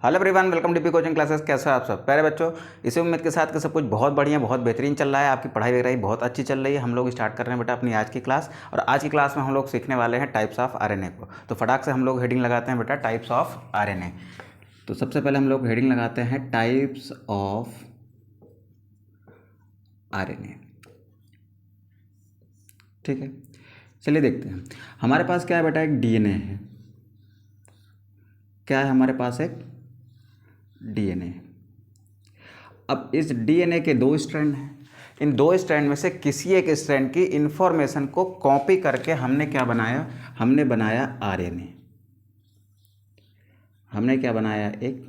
Hello everyone, welcome DP coaching classes. कैसे हो आप सब प्यारे बच्चों। इसी उम्मीद के साथ कि सब कुछ बहुत बढ़िया, बहुत बेहतरीन चल रहा है। आपकी पढ़ाई वगैरह बहुत अच्छी चल रही है। हम लोग स्टार्ट कर रहे हैं बेटा अपनी आज की क्लास। और आज की क्लास में हम लोग सीखने वाले हैं टाइप्स ऑफ आरएनए को। तो फटाक से हम लोग हेडिंग लगाते हैं बेटा टाइप्स ऑफ आरएनए। तो सबसे पहले हम लोग हेडिंग लगाते हैं टाइप्स ऑफ आरएनए। ठीक है, चलिए देखते हैं। हमारे पास क्या है बेटा, एक डीएनए है। क्या है हमारे पास? एक डीएनए। अब इस डीएनए के दो स्ट्रैंड हैं। इन दो स्ट्रैंड में से किसी एक स्ट्रैंड की इंफॉर्मेशन को कॉपी करके हमने क्या बनाया? हमने बनाया आरएनए। हमने क्या बनाया? एक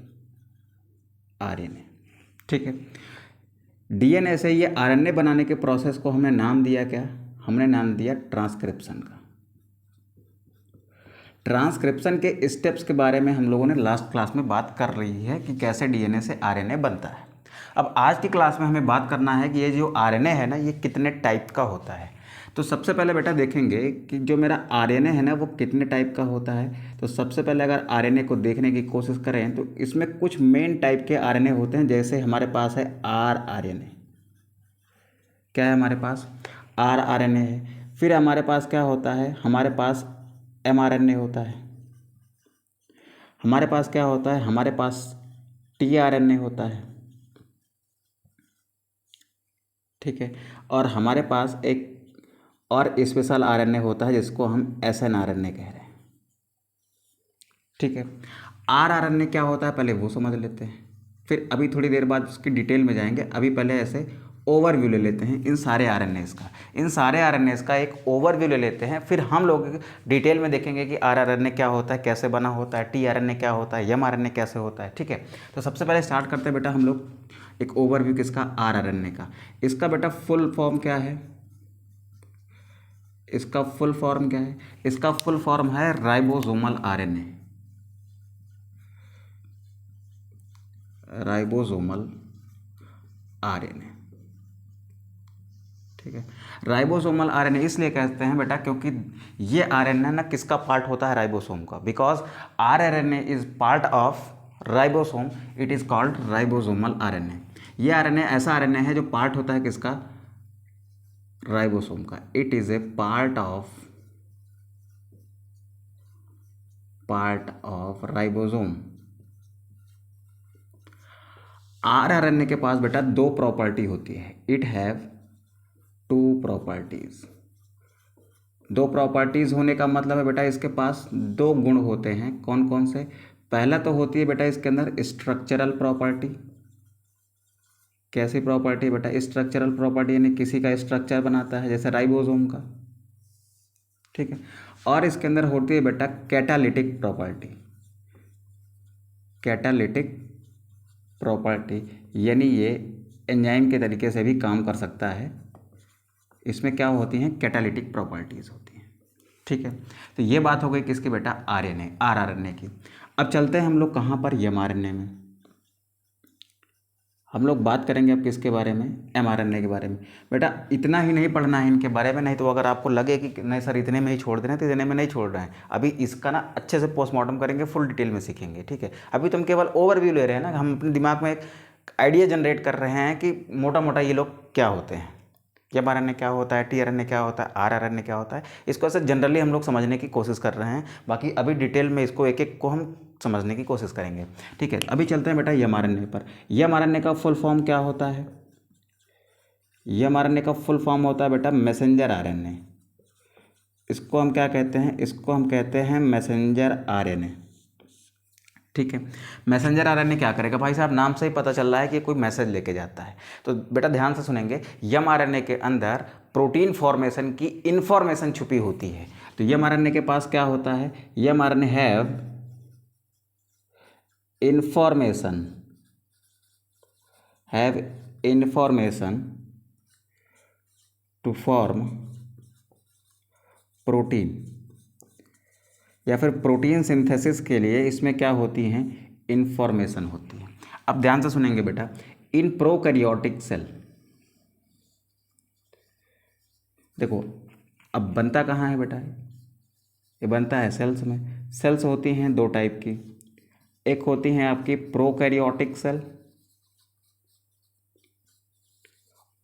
आरएनए। ठीक है, डीएनए से ये आरएनए बनाने के प्रोसेस को हमने नाम दिया क्या? हमने नाम दिया ट्रांसक्रिप्शन का। ट्रांसक्रिप्शन के स्टेप्स के बारे में हम लोगों ने लास्ट क्लास में बात कर रही है कि कैसे डीएनए से आरएनए बनता है। अब आज की क्लास में हमें बात करना है कि ये जो आरएनए है ना, ये कितने टाइप का होता है। तो सबसे पहले बेटा देखेंगे कि जो मेरा आरएनए है ना, वो कितने टाइप का होता है। तो सबसे पहले अगर आरएनए को देखने की कोशिश करें तो इसमें कुछ मेन टाइप के आरएनए होते हैं। जैसे हमारे पास है आरएनए। क्या है हमारे पास? आरएनए है। फिर हमारे पास क्या होता है? हमारे पास एमआरएनए होता है। हमारे पास क्या होता है? हमारे पास टीआरएनए होता है। ठीक है, और हमारे पास एक और स्पेशल आरएनए होता है जिसको हम एसएनआरएनए कह रहे हैं। ठीक है, आरआरएनए क्या होता है पहले वो समझ लेते हैं, फिर अभी थोड़ी देर बाद उसकी डिटेल में जाएंगे। अभी पहले ऐसे ओवरव्यू ले लेते हैं इन सारे आरएनएस का। इन सारे आरएनएस का एक ओवरव्यू ले लेते हैं, फिर हम लोग डिटेल में देखेंगे कि आरआरएनए क्या होता है, कैसे बना होता है, टीआरएनए क्या होता है, एमआरएनए कैसे होता है। ठीक है, तो सबसे पहले स्टार्ट करते हैं बेटा हम लोग एक ओवरव्यू किसका? आरआरएनए का। इसका बेटा फुल फॉर्म क्या है? इसका फुल फॉर्म क्या है? इसका फुल फॉर्म है राइबोसोमल आरएनए। Ribosomal RNA. ठीक है, राइबोसोमल आरएनए इसलिए कहते हैं बेटा क्योंकि ये आरएनए ना किसका पार्ट होता है? राइबोसोम का। Because rRNA is part of ribosome, it is called ribosomal RNA. ये आरएनए ऐसा आरएनए है जो पार्ट होता है किसका? राइबोसोम का। It is a part of ribosome. RRNA के पास बेटा दो प्रॉपर्टी होती है। It have two properties. दो प्रॉपर्टीज होने का मतलब है बेटा इसके पास दो गुण होते हैं। कौन कौन से? पहला तो होती है बेटा इसके अंदर स्ट्रक्चरल प्रॉपर्टी। कैसी प्रॉपर्टी बेटा? स्ट्रक्चरल प्रॉपर्टी यानी किसी का स्ट्रक्चर बनाता है, जैसे राइबोसोम का। ठीक है, और इसके अंदर होती है बेटा कैटालिटिक प्रॉपर्टी। कैटालिटिक प्रॉपर्टी यानी ये एंजाइम के तरीके से भी काम कर सकता है। इसमें क्या होती हैं? कैटालिटिक प्रॉपर्टीज़ होती हैं। ठीक है, तो ये बात हो गई किसकी बेटा? आरएनए, आरआरएनए की। अब चलते हैं हम लोग कहाँ पर? एमआरएनए में। हम लोग बात करेंगे अब किसके बारे में? एमआरएनए के बारे में। बेटा इतना ही नहीं पढ़ना है इनके बारे में, नहीं तो अगर आपको लगे कि नहीं सर इतने में ही छोड़ देना, तो इतने में नहीं छोड़ रहे हैं। अभी इसका ना अच्छे से पोस्टमार्टम करेंगे, फुल डिटेल में सीखेंगे। ठीक है, अभी तुम केवल ओवरव्यू ले रहे हैं ना, हम अपने दिमाग में एक आइडिया जनरेट कर रहे हैं कि मोटा मोटा ये लोग क्या होते हैं। एमआरएनए क्या होता है, टीआरएनए क्या होता है, आरआरएनए क्या होता है, इसको ऐसे जनरली हम लोग समझने की कोशिश कर रहे हैं। बाकी अभी डिटेल में इसको एक एक को हम समझने की कोशिश करेंगे। ठीक है, अभी चलते हैं बेटा एमआरएनए पर। एमआरएनए का फुल फॉर्म क्या होता है? एमआरएनए का फुल फॉर्म होता है बेटा मैसेंजर आरएनए। इसको हम क्या कहते हैं? इसको हम कहते हैं मैसेंजर आरएनए। ठीक है, मैसेंजर आरएनए क्या करेगा? भाई साहब नाम से ही पता चल रहा है कि कोई मैसेज लेके जाता है। तो बेटा ध्यान से सुनेंगे, एमआरएनए के अंदर प्रोटीन फॉर्मेशन की इंफॉर्मेशन छुपी होती है। तो एमआरएनए के पास क्या होता है? MRNA have information, to form protein, या फिर प्रोटीन सिंथेसिस के लिए इसमें क्या होती हैं? इंफॉर्मेशन होती है। अब ध्यान से सुनेंगे बेटा, इन प्रोकैरियोटिक सेल, देखो अब बनता कहाँ है बेटा? ये बनता है सेल्स में। सेल्स होती हैं दो टाइप की, एक होती हैं आपकी प्रोकैरियोटिक सेल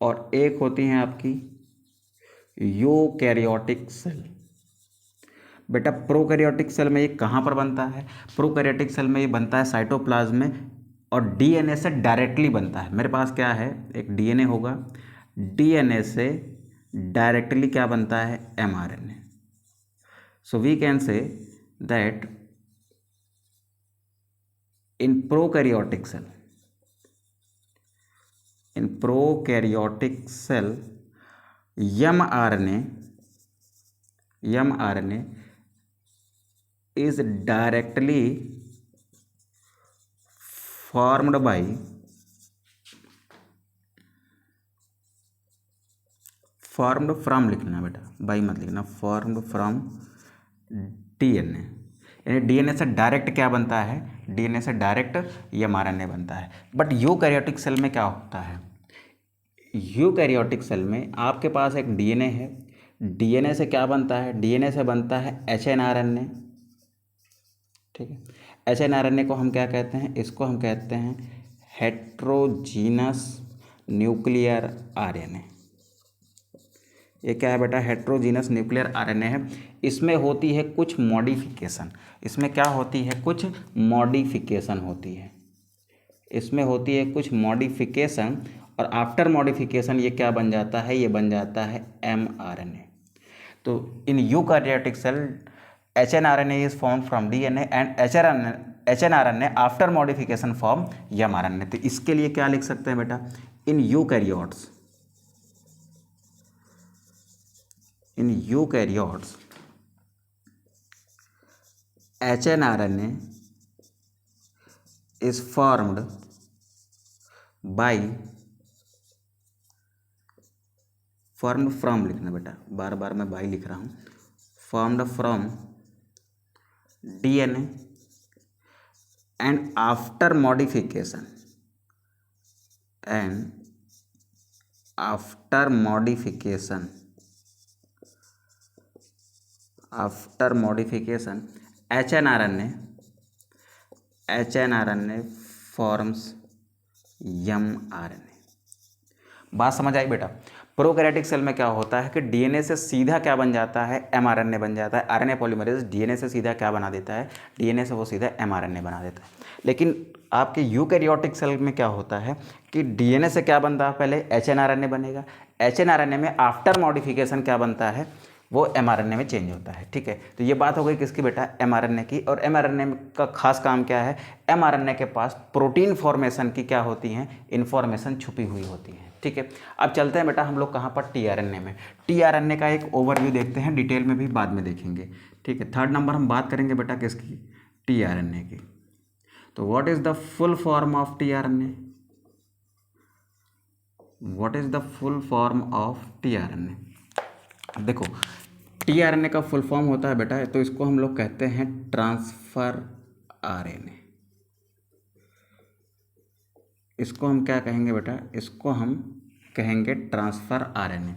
और एक होती हैं आपकी यूकैरियोटिक सेल। बेटा प्रोकैरियोटिक सेल में ये कहाँ पर बनता है? प्रोकैरियोटिक सेल में ये बनता है साइटोप्लाज्म में और डीएनए से डायरेक्टली बनता है। मेरे पास क्या है, एक डीएनए होगा, डीएनए से डायरेक्टली क्या बनता है? MRNA. So we can say that in prokaryotic cell, in prokaryotic cell mRNA is directly formed by formed from लिखना बेटा, बाई मत लिखना, formed from डीएनए। यानी डीएनए से डायरेक्ट क्या बनता है? डीएनए से डायरेक्ट एमआरएनए बनता है। बट यूकैरियोटिक सेल में क्या होता है? यूकैरियोटिक सेल में आपके पास एक डीएनए है, डीएनए से क्या बनता है? डीएनए से बनता है एचएनआरएनए। ठीक है, एचएनआरएनए को हम क्या कहते हैं? इसको हम कहते हैं हेट्रोजीनस न्यूक्लियर आरएनए। ये क्या है बेटा? हेट्रोजीनस न्यूक्लियर आरएनए है। इसमें होती है कुछ मॉडिफिकेशन। इसमें क्या होती है? कुछ मॉडिफिकेशन होती है। इसमें होती है कुछ मॉडिफिकेशन और आफ्टर मॉडिफिकेशन ये क्या बन जाता है? ये बन जाता है एमआरएनए। तो in eukaryotic cell hnRNA is form from DNA and hnRNA after modification form mRNA. तो इसके लिए क्या लिख सकते हैं बेटा? In eukaryotes HNRNA is formed from लिखना बेटा, बार बार मैं बाई लिख रहा हूँ, formed from DNA and after modification HNRNA forms mRNA। बात समझ आई बेटा? प्रोकैरियोटिक सेल में क्या होता है कि डीएनए से सीधा क्या बन जाता है? एमआरएनए बन जाता है। आरएनए पॉलीमरेज डीएनए से सीधा क्या बना देता है? डीएनए से वो सीधा एमआरएनए बना देता है। लेकिन आपके यूकैरियोटिक सेल में क्या होता है कि डीएनए से क्या बनता है? पहले एचएनआरएनए बनेगा, एचएनआरएनए में आफ्टर मॉडिफिकेशन क्या बनता है? वो एमआरएनए में चेंज होता है। ठीक है, तो ये बात हो गई किसकी बेटा? एमआरएनए की। और एमआरएनए का खास काम क्या है? एमआरएनए के पास प्रोटीन फॉर्मेशन की क्या होती हैं? इन्फॉर्मेशन छुपी हुई होती है। ठीक है, अब चलते हैं बेटा हम लोग कहाँ पर? टीआरएनए में। टीआरएनए का एक ओवरव्यू देखते हैं, डिटेल में भी बाद में देखेंगे। ठीक है, 3rd नंबर हम बात करेंगे बेटा किसकी? टीआरएनए की। तो what is the full form of tRNA? What is the full form of tRNA? देखो, टीआरएनए का फुल फॉर्म होता है बेटा, तो इसको हम लोग कहते हैं ट्रांसफर आरएनए। इसको हम क्या कहेंगे बेटा? इसको हम कहेंगे ट्रांसफर आरएनए।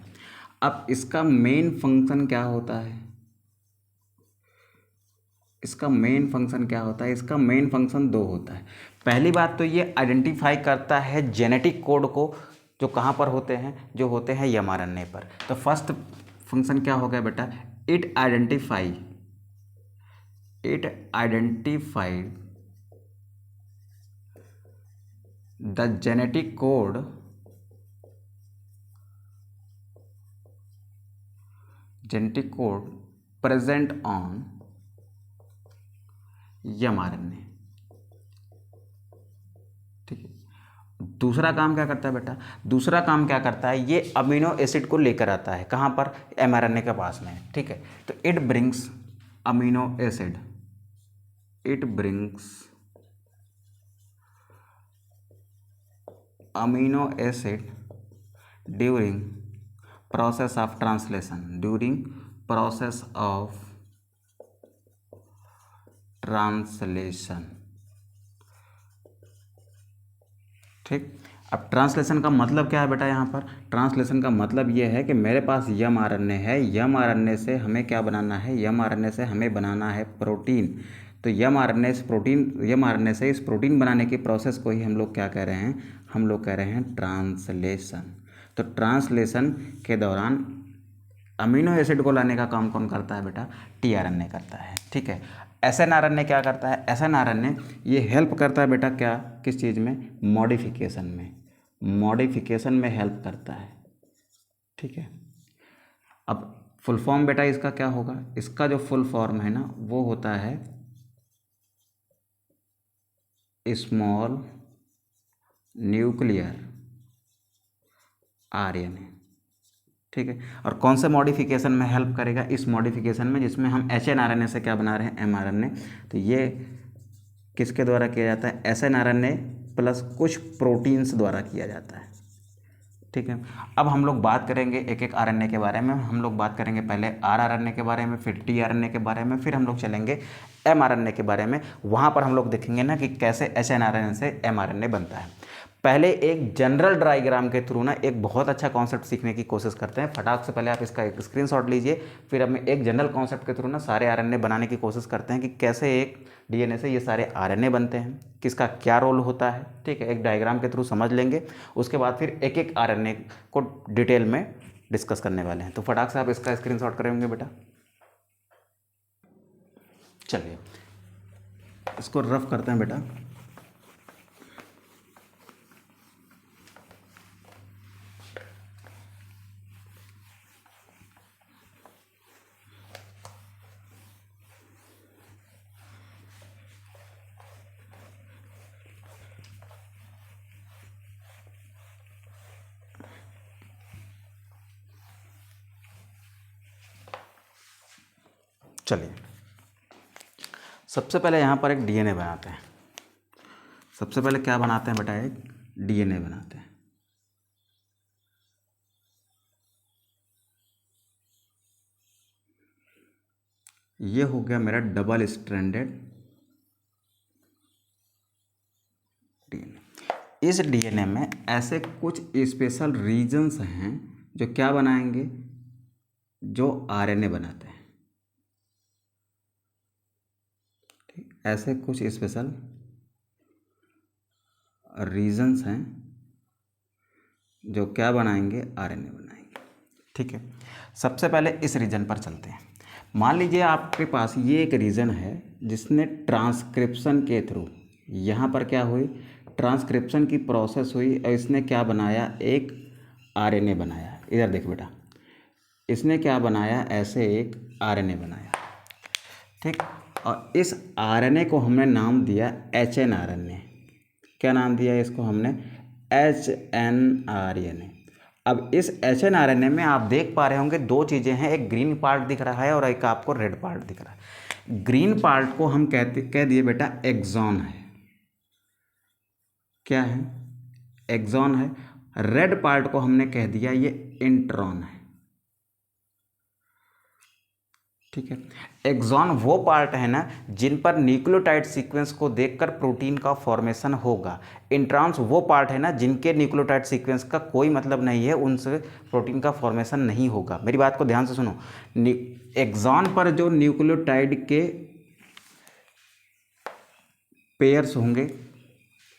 अब इसका मेन फंक्शन क्या होता है? इसका मेन फंक्शन क्या होता है? इसका मेन फंक्शन 2 होता है। पहली बात तो ये आइडेंटिफाई करता है जेनेटिक कोड को, जो कहाँ पर होते हैं? जो होते हैं एमआरएनए पर। तो फर्स्ट फंक्शन क्या हो गया बेटा? It identified the genetic code present on mRNA. ठीक है, दूसरा काम क्या करता है बेटा? दूसरा काम क्या करता है? ये अमीनो एसिड को लेकर आता है कहाँ पर? एमआरएनए के पास में। ठीक है, तो it brings amino acid, during process of translation, ठीक। अब ट्रांसलेशन का मतलब क्या है बेटा? यहाँ पर ट्रांसलेशन का मतलब ये है कि मेरे पास एमआरएनए है, एमआरएनए से हमें क्या बनाना है? एमआरएनए से हमें बनाना है प्रोटीन। तो mRNA से इस प्रोटीन बनाने की प्रोसेस को ही हम लोग क्या कह रहे हैं, हम लोग कह रहे हैं ट्रांसलेशन। तो ट्रांसलेशन के दौरान अमीनो एसिड को लाने का काम कौन करता है बेटा, tRNA करता है। ठीक है, SNRNA क्या करता है, SNRNA ये हेल्प करता है बेटा क्या, किस चीज़ में, मॉडिफिकेशन में हेल्प करता है। ठीक है, अब फुल फॉर्म बेटा इसका क्या होगा, इसका जो फुल फॉर्म है ना वो होता है स्मॉल न्यूक्लियर RNA। ठीक है, और कौन से मॉडिफिकेशन में हेल्प करेगा, इस मॉडिफिकेशन में जिसमें हम SNRNA से क्या बना रहे हैं, mRNA। तो ये किसके द्वारा किया जाता है, SNRNA प्लस कुछ प्रोटीन्स द्वारा किया जाता है। ठीक है, अब हम लोग बात करेंगे एक एक RNA के बारे में। हम लोग बात करेंगे पहले rRNA के बारे में, फिर tRNA के बारे में, फिर हम लोग चलेंगे mRNA के बारे में। वहाँ पर हम लोग देखेंगे ना कि कैसे SNRNA से mRNA बनता है। पहले एक जनरल डायग्राम के थ्रू ना एक बहुत अच्छा कॉन्सेप्ट सीखने की कोशिश करते हैं। फटाक से पहले आप इसका एक स्क्रीनशॉट लीजिए, फिर हम एक जनरल कॉन्सेप्ट के थ्रू ना सारे RNA बनाने की कोशिश करते हैं कि कैसे एक DNA से ये सारे RNA बनते हैं, किसका क्या रोल होता है। ठीक है, एक डायग्राम के थ्रू समझ लेंगे, उसके बाद फिर एक एक RNA को डिटेल में डिस्कस करने वाले हैं। तो फटाक से आप इसका स्क्रीनशॉट करेंगे बेटा। चलिए इसको रफ करते हैं बेटा। चलिए सबसे पहले यहाँ पर एक DNA बनाते हैं। सबसे पहले क्या बनाते हैं बेटा, एक DNA बनाते हैं। ये हो गया मेरा डबल स्ट्रैंडेड DNA। इस DNA में ऐसे कुछ स्पेशल रीजन्स हैं जो क्या बनाएंगे, जो RNA बनाते हैं। ऐसे कुछ स्पेशल रीजन्स हैं जो क्या बनाएंगे, RNA बनाएंगे। ठीक है, सबसे पहले इस रीजन पर चलते हैं। मान लीजिए आपके पास ये एक रीजन है जिसने ट्रांसक्रिप्शन के थ्रू, यहाँ पर क्या हुई, ट्रांसक्रिप्शन की प्रोसेस हुई और इसने क्या बनाया, एक RNA बनाया। इधर देख बेटा, इसने क्या बनाया, ऐसे एक RNA बनाया। ठीक, और इस RNA को हमने नाम दिया HNRNA। क्या नाम दिया इसको हमने, HNRNA। अब इस HNRNA में आप देख पा रहे होंगे दो चीज़ें हैं, एक ग्रीन पार्ट दिख रहा है और एक आपको रेड पार्ट दिख रहा है। ग्रीन पार्ट को हम कह दिए बेटा एक्सॉन है। क्या है, एक्सॉन है। रेड पार्ट को हमने कह दिया ये इंट्रॉन है। ठीक है, एक्सॉन वो पार्ट है ना जिन पर न्यूक्लियोटाइड सीक्वेंस को देखकर प्रोटीन का फॉर्मेशन होगा। इंट्रॉन्स वो पार्ट है ना जिनके न्यूक्लियोटाइड सीक्वेंस का कोई मतलब नहीं है, उनसे प्रोटीन का फॉर्मेशन नहीं होगा। मेरी बात को ध्यान से सुनो, एक्सॉन पर जो न्यूक्लियोटाइड के पेयर्स होंगे,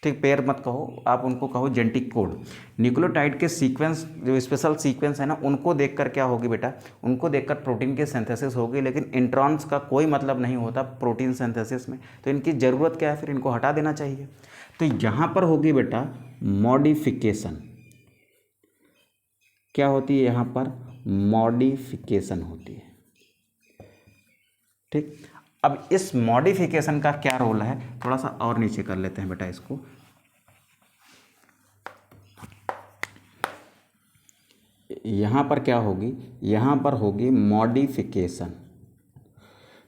ठीक, पेयर मत कहो आप, उनको कहो जेनेटिक कोड। न्यूक्लियोटाइड के सीक्वेंस जो स्पेशल सीक्वेंस है ना, उनको देखकर क्या होगी बेटा, उनको देखकर प्रोटीन की सिंथेसिस होगी। लेकिन इंट्रॉन्स का कोई मतलब नहीं होता प्रोटीन सिंथेसिस में, तो इनकी ज़रूरत क्या है, फिर इनको हटा देना चाहिए। तो यहाँ पर होगी बेटा मॉडिफिकेशन। क्या होती है यहाँ पर, मॉडिफिकेशन होती है। ठीक, अब इस मॉडिफिकेशन का क्या रोल है, थोड़ा सा और नीचे कर लेते हैं बेटा इसको। यहाँ पर क्या होगी, यहाँ पर होगी मॉडिफिकेशन,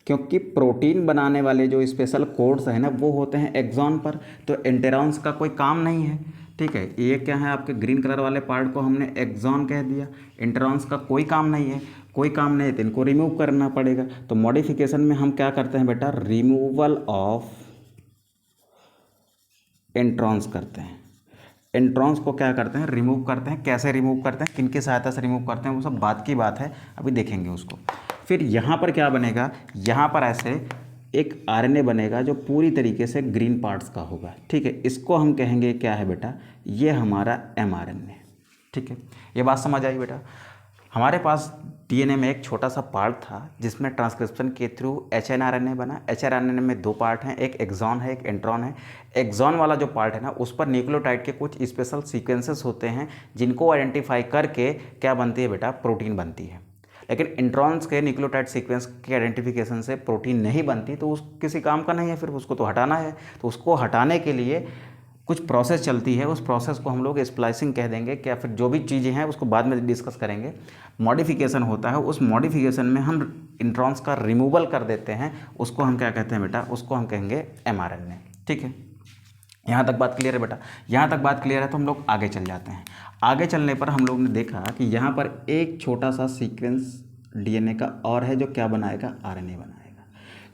क्योंकि प्रोटीन बनाने वाले जो स्पेशल कोड्स हैं ना वो होते हैं एक्सॉन पर, तो इंट्रॉन्स का कोई काम नहीं है। ठीक है, ये क्या है, आपके ग्रीन कलर वाले पार्ट को हमने एक्सॉन कह दिया। इंट्रॉन्स का कोई काम नहीं है, कोई काम नहीं है तो इनको रिमूव करना पड़ेगा। तो मॉडिफिकेशन में हम क्या करते हैं बेटा, रिमूवल ऑफ इंट्रॉन्स करते हैं। इंट्रॉन्स को क्या करते हैं, रिमूव करते हैं। कैसे रिमूव करते हैं, किनकी सहायता से रिमूव करते हैं, वो सब बात की बात है, अभी देखेंगे उसको। फिर यहाँ पर क्या बनेगा, यहाँ पर ऐसे एक आरएनए बनेगा जो पूरी तरीके से ग्रीन पार्ट्स का होगा, ठीक है। इसको हम कहेंगे क्या है बेटा, ये हमारा एमआरएनए, ठीक है। ये बात समझ आई बेटा। हमारे पास डीएनए में एक छोटा सा पार्ट था जिसमें ट्रांसक्रिप्शन के थ्रू एचएनआरएनए बना। एचएनआरएनए में दो पार्ट हैं, एक एक्सॉन है, एक इंट्रॉन है। एक्सॉन वाला जो पार्ट है ना, उस पर न्यूक्लियोटाइड के कुछ स्पेशल सीक्वेंसेस होते हैं जिनको आइडेंटिफाई करके क्या बनती है बेटा, प्रोटीन बनती है। लेकिन इंट्रॉन्स के न्यूक्लियोटाइड सीक्वेंस के आइडेंटिफिकेशन से प्रोटीन नहीं बनती, तो उस किसी काम का नहीं है, फिर उसको तो हटाना है। तो उसको हटाने के लिए कुछ प्रोसेस चलती है, उस प्रोसेस को हम लोग स्प्लाइसिंग कह देंगे, क्या फिर जो भी चीज़ें हैं उसको बाद में डिस्कस करेंगे। मॉडिफिकेशन होता है, उस मॉडिफिकेशन में हम इंट्रॉन्स का रिमूवल कर देते हैं, उसको हम क्या कहते हैं बेटा, उसको हम कहेंगे एमआरएनए, ठीक है। यहाँ तक बात क्लियर है बेटा। यहाँ तक बात क्लियर है तो हम लोग आगे चल जाते हैं। आगे चलने पर हम लोग ने देखा कि यहाँ पर एक छोटा सा सीक्वेंस डीएनए का और है जो क्या बनाएगा, आरएनए बनाएगा।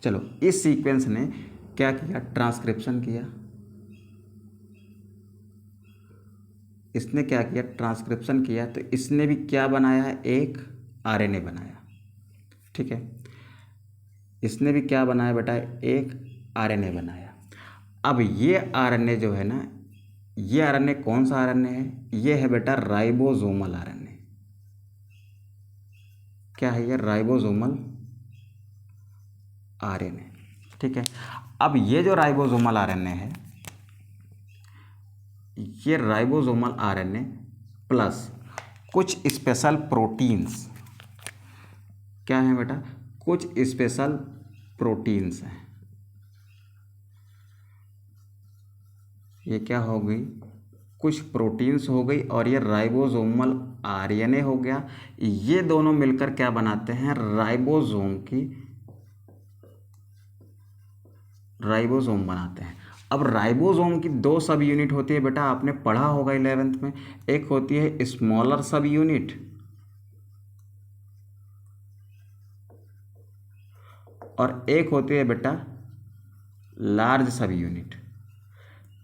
चलो, इस सीक्वेंस ने क्या किया, ट्रांसक्रिप्शन किया। इसने क्या किया, ट्रांसक्रिप्शन किया, तो इसने भी क्या बनाया, एक आरएनए बनाया, ठीक है। इसने भी क्या बनाया बेटा, एक आरएनए बनाया। अब ये आरएनए जो है ना, ये आरएनए कौन सा आरएनए है, ये है बेटा राइबोसोमल आरएनए। क्या है ये, राइबोसोमल आरएनए, ठीक है। अब ये जो राइबोसोमल आरएनए है, ये राइबोसोमल आरएनए प्लस कुछ स्पेशल प्रोटीन्स, क्या है बेटा, कुछ स्पेशल प्रोटीन्स हैं। ये क्या हो गई, कुछ प्रोटीन्स हो गई, और ये राइबोसोमल आरएनए हो गया। ये दोनों मिलकर क्या बनाते हैं, राइबोसोम बनाते हैं। अब राइबोसोम की दो सब यूनिट होती है बेटा, आपने पढ़ा होगा 11th में। एक होती है स्मॉलर सब यूनिट, और एक होती है बेटा लार्ज सब यूनिट।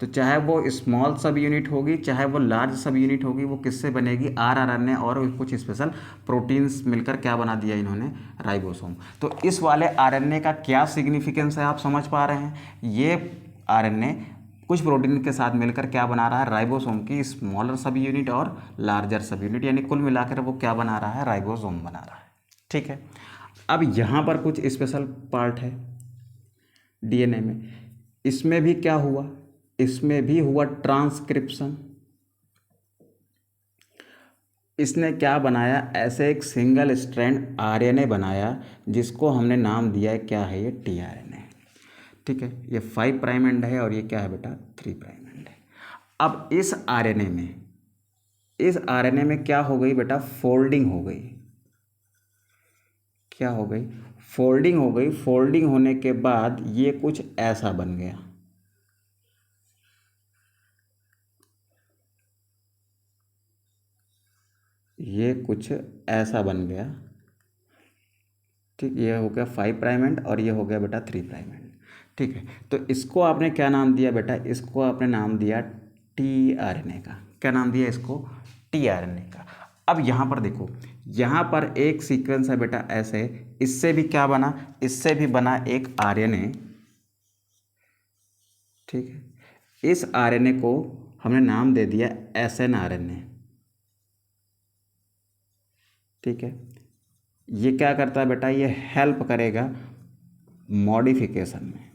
तो चाहे वो स्मॉल सब यूनिट होगी, चाहे वो लार्ज सब यूनिट होगी, वो किससे बनेगी, आरएनए और कुछ स्पेशल प्रोटीन्स मिलकर क्या बना दिया इन्होंने, राइबोसोम। तो इस वाले आरएनए का क्या सिग्निफिकेंस है, आप समझ पा रहे हैं। ये आरएनए कुछ प्रोटीन के साथ मिलकर क्या बना रहा है, राइबोसोम की स्मॉलर सब यूनिट और लार्जर सब यूनिट, यानी कुल मिलाकर वो क्या बना रहा है, राइबोसोम बना रहा है, ठीक है। अब यहाँ पर कुछ स्पेशल पार्ट है डीएनए में, इसमें भी क्या हुआ, इसमें भी हुआ ट्रांसक्रिप्शन। इसने क्या बनाया, ऐसे एक सिंगल स्ट्रैंड आरएनए बनाया जिसको हमने नाम दिया है, क्या है ये, टीआरएनए, ठीक है। ये 5 प्राइम एंड है और ये क्या है बेटा, 3 प्राइम एंड है। अब इस आरएनए में क्या हो गई बेटा, फोल्डिंग हो गई। क्या हो गई, फोल्डिंग हो गई। फोल्डिंग होने के बाद ये कुछ ऐसा बन गया, ये कुछ ऐसा बन गया, ठीक। ये हो गया 5 प्राइम एंड और ये हो गया बेटा 3 प्राइम एंड, ठीक है। तो इसको आपने क्या नाम दिया बेटा, इसको आपने नाम दिया टीआरएनए का। क्या नाम दिया इसको, टीआरएनए का। अब यहाँ पर देखो, यहाँ पर एक सीक्वेंस है बेटा ऐसे, इससे भी क्या बना, इससे भी बना एक आरएनए, ठीक है। इस आरएनए को हमने नाम दे दिया एसएनआरएनए, ठीक है। ये क्या करता है बेटा, ये हेल्प करेगा मॉडिफिकेशन में,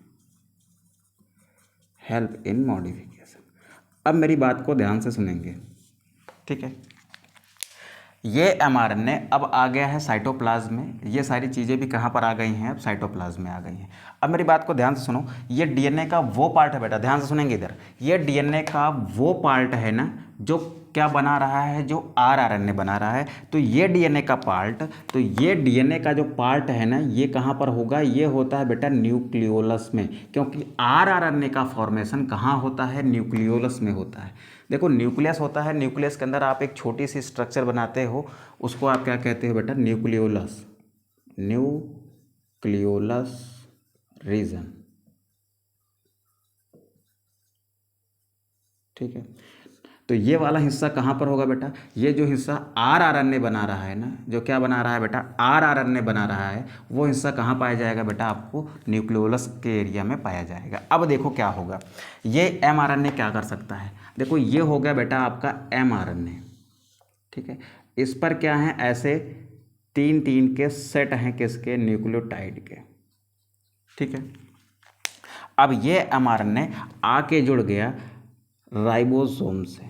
हेल्प इन मॉडिफिकेशन। अब मेरी बात को ध्यान से सुनेंगे, ठीक है। ये एमआरएनए अब आ गया है साइटोप्लाज्म में। ये सारी चीज़ें भी कहाँ पर आ गई हैं, अब साइटोप्लाज्म में आ गई हैं। अब मेरी बात को ध्यान से सुनो, ये डीएनए का वो पार्ट है बेटा, ध्यान से सुनेंगे इधर। ये डीएनए का वो पार्ट है ना जो क्या बना रहा है, जो आरएनए बना रहा है। तो ये डीएनए का पार्ट, तो ये डीएनए का जो पार्ट है ना, ये कहाँ पर होगा, ये होता है बेटा न्यूक्लियोलस में। क्योंकि आरएनए का फॉर्मेशन कहाँ होता है, न्यूक्लियोलस में होता है। देखो, न्यूक्लियस होता है, न्यूक्लियस के अंदर आप एक छोटी सी स्ट्रक्चर बनाते हो, उसको आप क्या कहते हो बेटा, न्यूक्लियोलस, न्यूक्लियोलस रीजन, ठीक है। तो ये वाला हिस्सा कहाँ पर होगा बेटा, ये जो हिस्सा आर आर एन ए बना रहा है ना, जो क्या बना रहा है बेटा, आर आर एन ए बना रहा है, वो हिस्सा कहाँ पाया जाएगा बेटा, आपको न्यूक्लियोलस के एरिया में पाया जाएगा। अब देखो क्या होगा, ये एम आर एन ए क्या कर सकता है, देखो ये हो गया बेटा आपका एम आर एन ए, ठीक है। इस पर क्या है, ऐसे 3 के सेट हैं किसके, न्यूक्लियोटाइड के, ठीक है। अब ये एम आर एन ए आके जुड़ गया राइबोसोम से।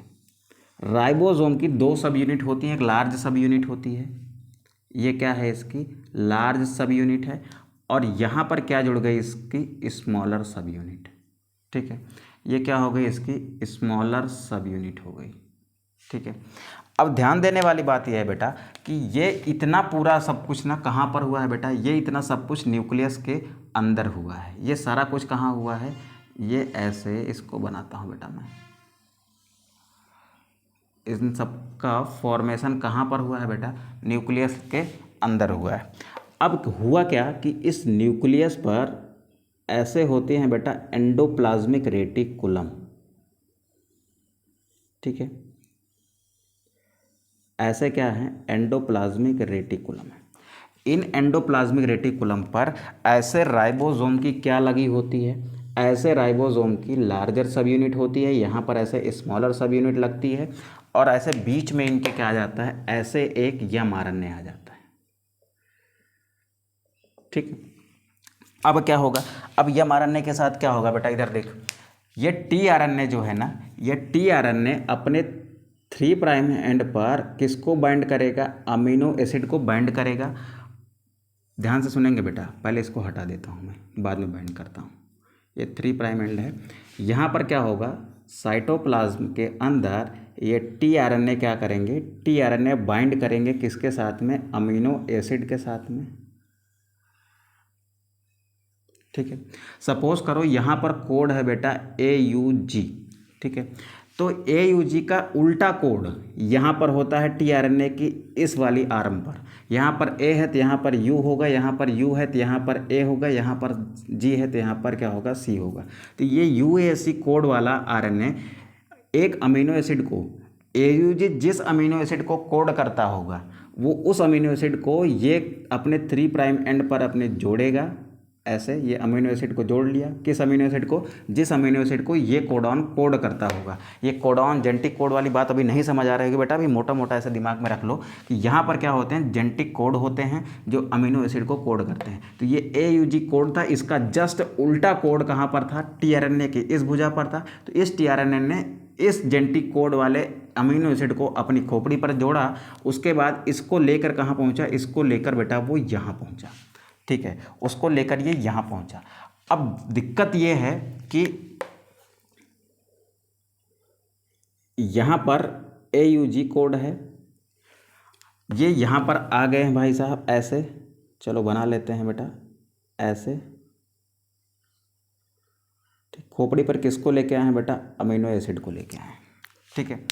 राइबोसोम की 2 सब यूनिट होती हैं, एक लार्ज सब यूनिट होती है, ये क्या है इसकी लार्ज सब यूनिट है, और यहाँ पर क्या जुड़ गई इसकी स्मॉलर सब यूनिट, ठीक है। ये क्या हो गई इसकी स्मॉलर सब यूनिट हो गई, ठीक है। अब ध्यान देने वाली बात यह है बेटा कि ये इतना पूरा सब कुछ ना कहाँ पर हुआ है बेटा, ये इतना सब कुछ न्यूक्लियस के अंदर हुआ है, ये सारा कुछ कहाँ हुआ है, ये ऐसे इसको बनाता हूँ बेटा मैं, इन सब का फॉर्मेशन कहाँ पर हुआ है बेटा, न्यूक्लियस के अंदर हुआ है। अब हुआ क्या कि इस न्यूक्लियस पर ऐसे होते हैं बेटा एंडोप्लाज्मिक रेटिकुलम, ठीक है, ऐसे क्या है एंडोप्लाज्मिक रेटिकुलम है। इन एंडोप्लाज्मिक रेटिकुलम पर ऐसे राइबोसोम की क्या लगी होती है, ऐसे राइबोसोम की लार्जर सब यूनिट होती है, यहाँ पर ऐसे स्मॉलर सब यूनिट लगती है, और ऐसे बीच में इनके क्या आ जाता है, ऐसे एक एम आर एन ए आ जाता है, ठीक। अब क्या होगा, अब एम आर एन ए के साथ क्या होगा बेटा, इधर देख, ये टी आर एन ए जो है ना, ये टी आर एन ए अपने 3 प्राइम एंड पर किसको बाइंड करेगा, अमीनो एसिड को बाइंड करेगा। ध्यान से सुनेंगे बेटा, पहले इसको हटा देता हूँ मैं, बाद में बाइंड करता हूँ। ये 3 प्राइम एंड है, यहाँ पर क्या होगा, साइटोप्लाज्म के अंदर ये टी आर एन ए क्या करेंगे, T R N A bind करेंगे किसके साथ में, अमीनो एसिड के साथ में, ठीक है। सपोज करो यहाँ पर कोड है बेटा AUG, ठीक है, तो AUG का उल्टा कोड यहाँ पर होता है tRNA की इस वाली आर्म पर, यहाँ पर A है तो यहाँ पर U होगा, यहाँ पर U है तो यहाँ पर A होगा, यहाँ पर G है तो यहाँ पर क्या होगा, C होगा। तो ये UAC कोड वाला RNA एक अमीनो एसिड को, AUG जिस अमीनो एसिड को कोड करता होगा वो उस अमीनो एसिड को ये अपने 3 प्राइम एंड पर अपने जोड़ेगा, ऐसे ये अमीनो एसिड को जोड़ लिया, किस अमीनो एसिड को, जिस अमीनो एसिड को ये कोडॉन कोड करता होगा। ये कोडॉन जेनेटिक कोड वाली बात अभी नहीं समझ आ रही है बेटा, अभी मोटा मोटा ऐसे दिमाग में रख लो कि यहाँ पर क्या होते हैं, जेनेटिक कोड होते हैं जो अमीनो एसिड को कोड करते हैं। तो ये AUG कोड था, इसका जस्ट उल्टा कोड कहाँ पर था, tRNA के इस भुजा पर था। तो इस tRNA ने इस जेनेटिक कोड वाले अमीनो एसिड को अपनी खोपड़ी पर जोड़ा, उसके बाद इसको लेकर कहाँ पहुँचा, इसको लेकर बेटा वो यहाँ पहुँचा, ठीक है, उसको लेकर ये यहाँ पहुँचा। अब दिक्कत ये है कि यहाँ पर AUG कोड है, ये यहाँ पर आ गए हैं भाई साहब ऐसे, चलो बना लेते हैं बेटा ऐसे, ठीक। खोपड़ी पर किसको लेके आए हैं बेटा, अमीनो एसिड को लेके आए हैं, ठीक है।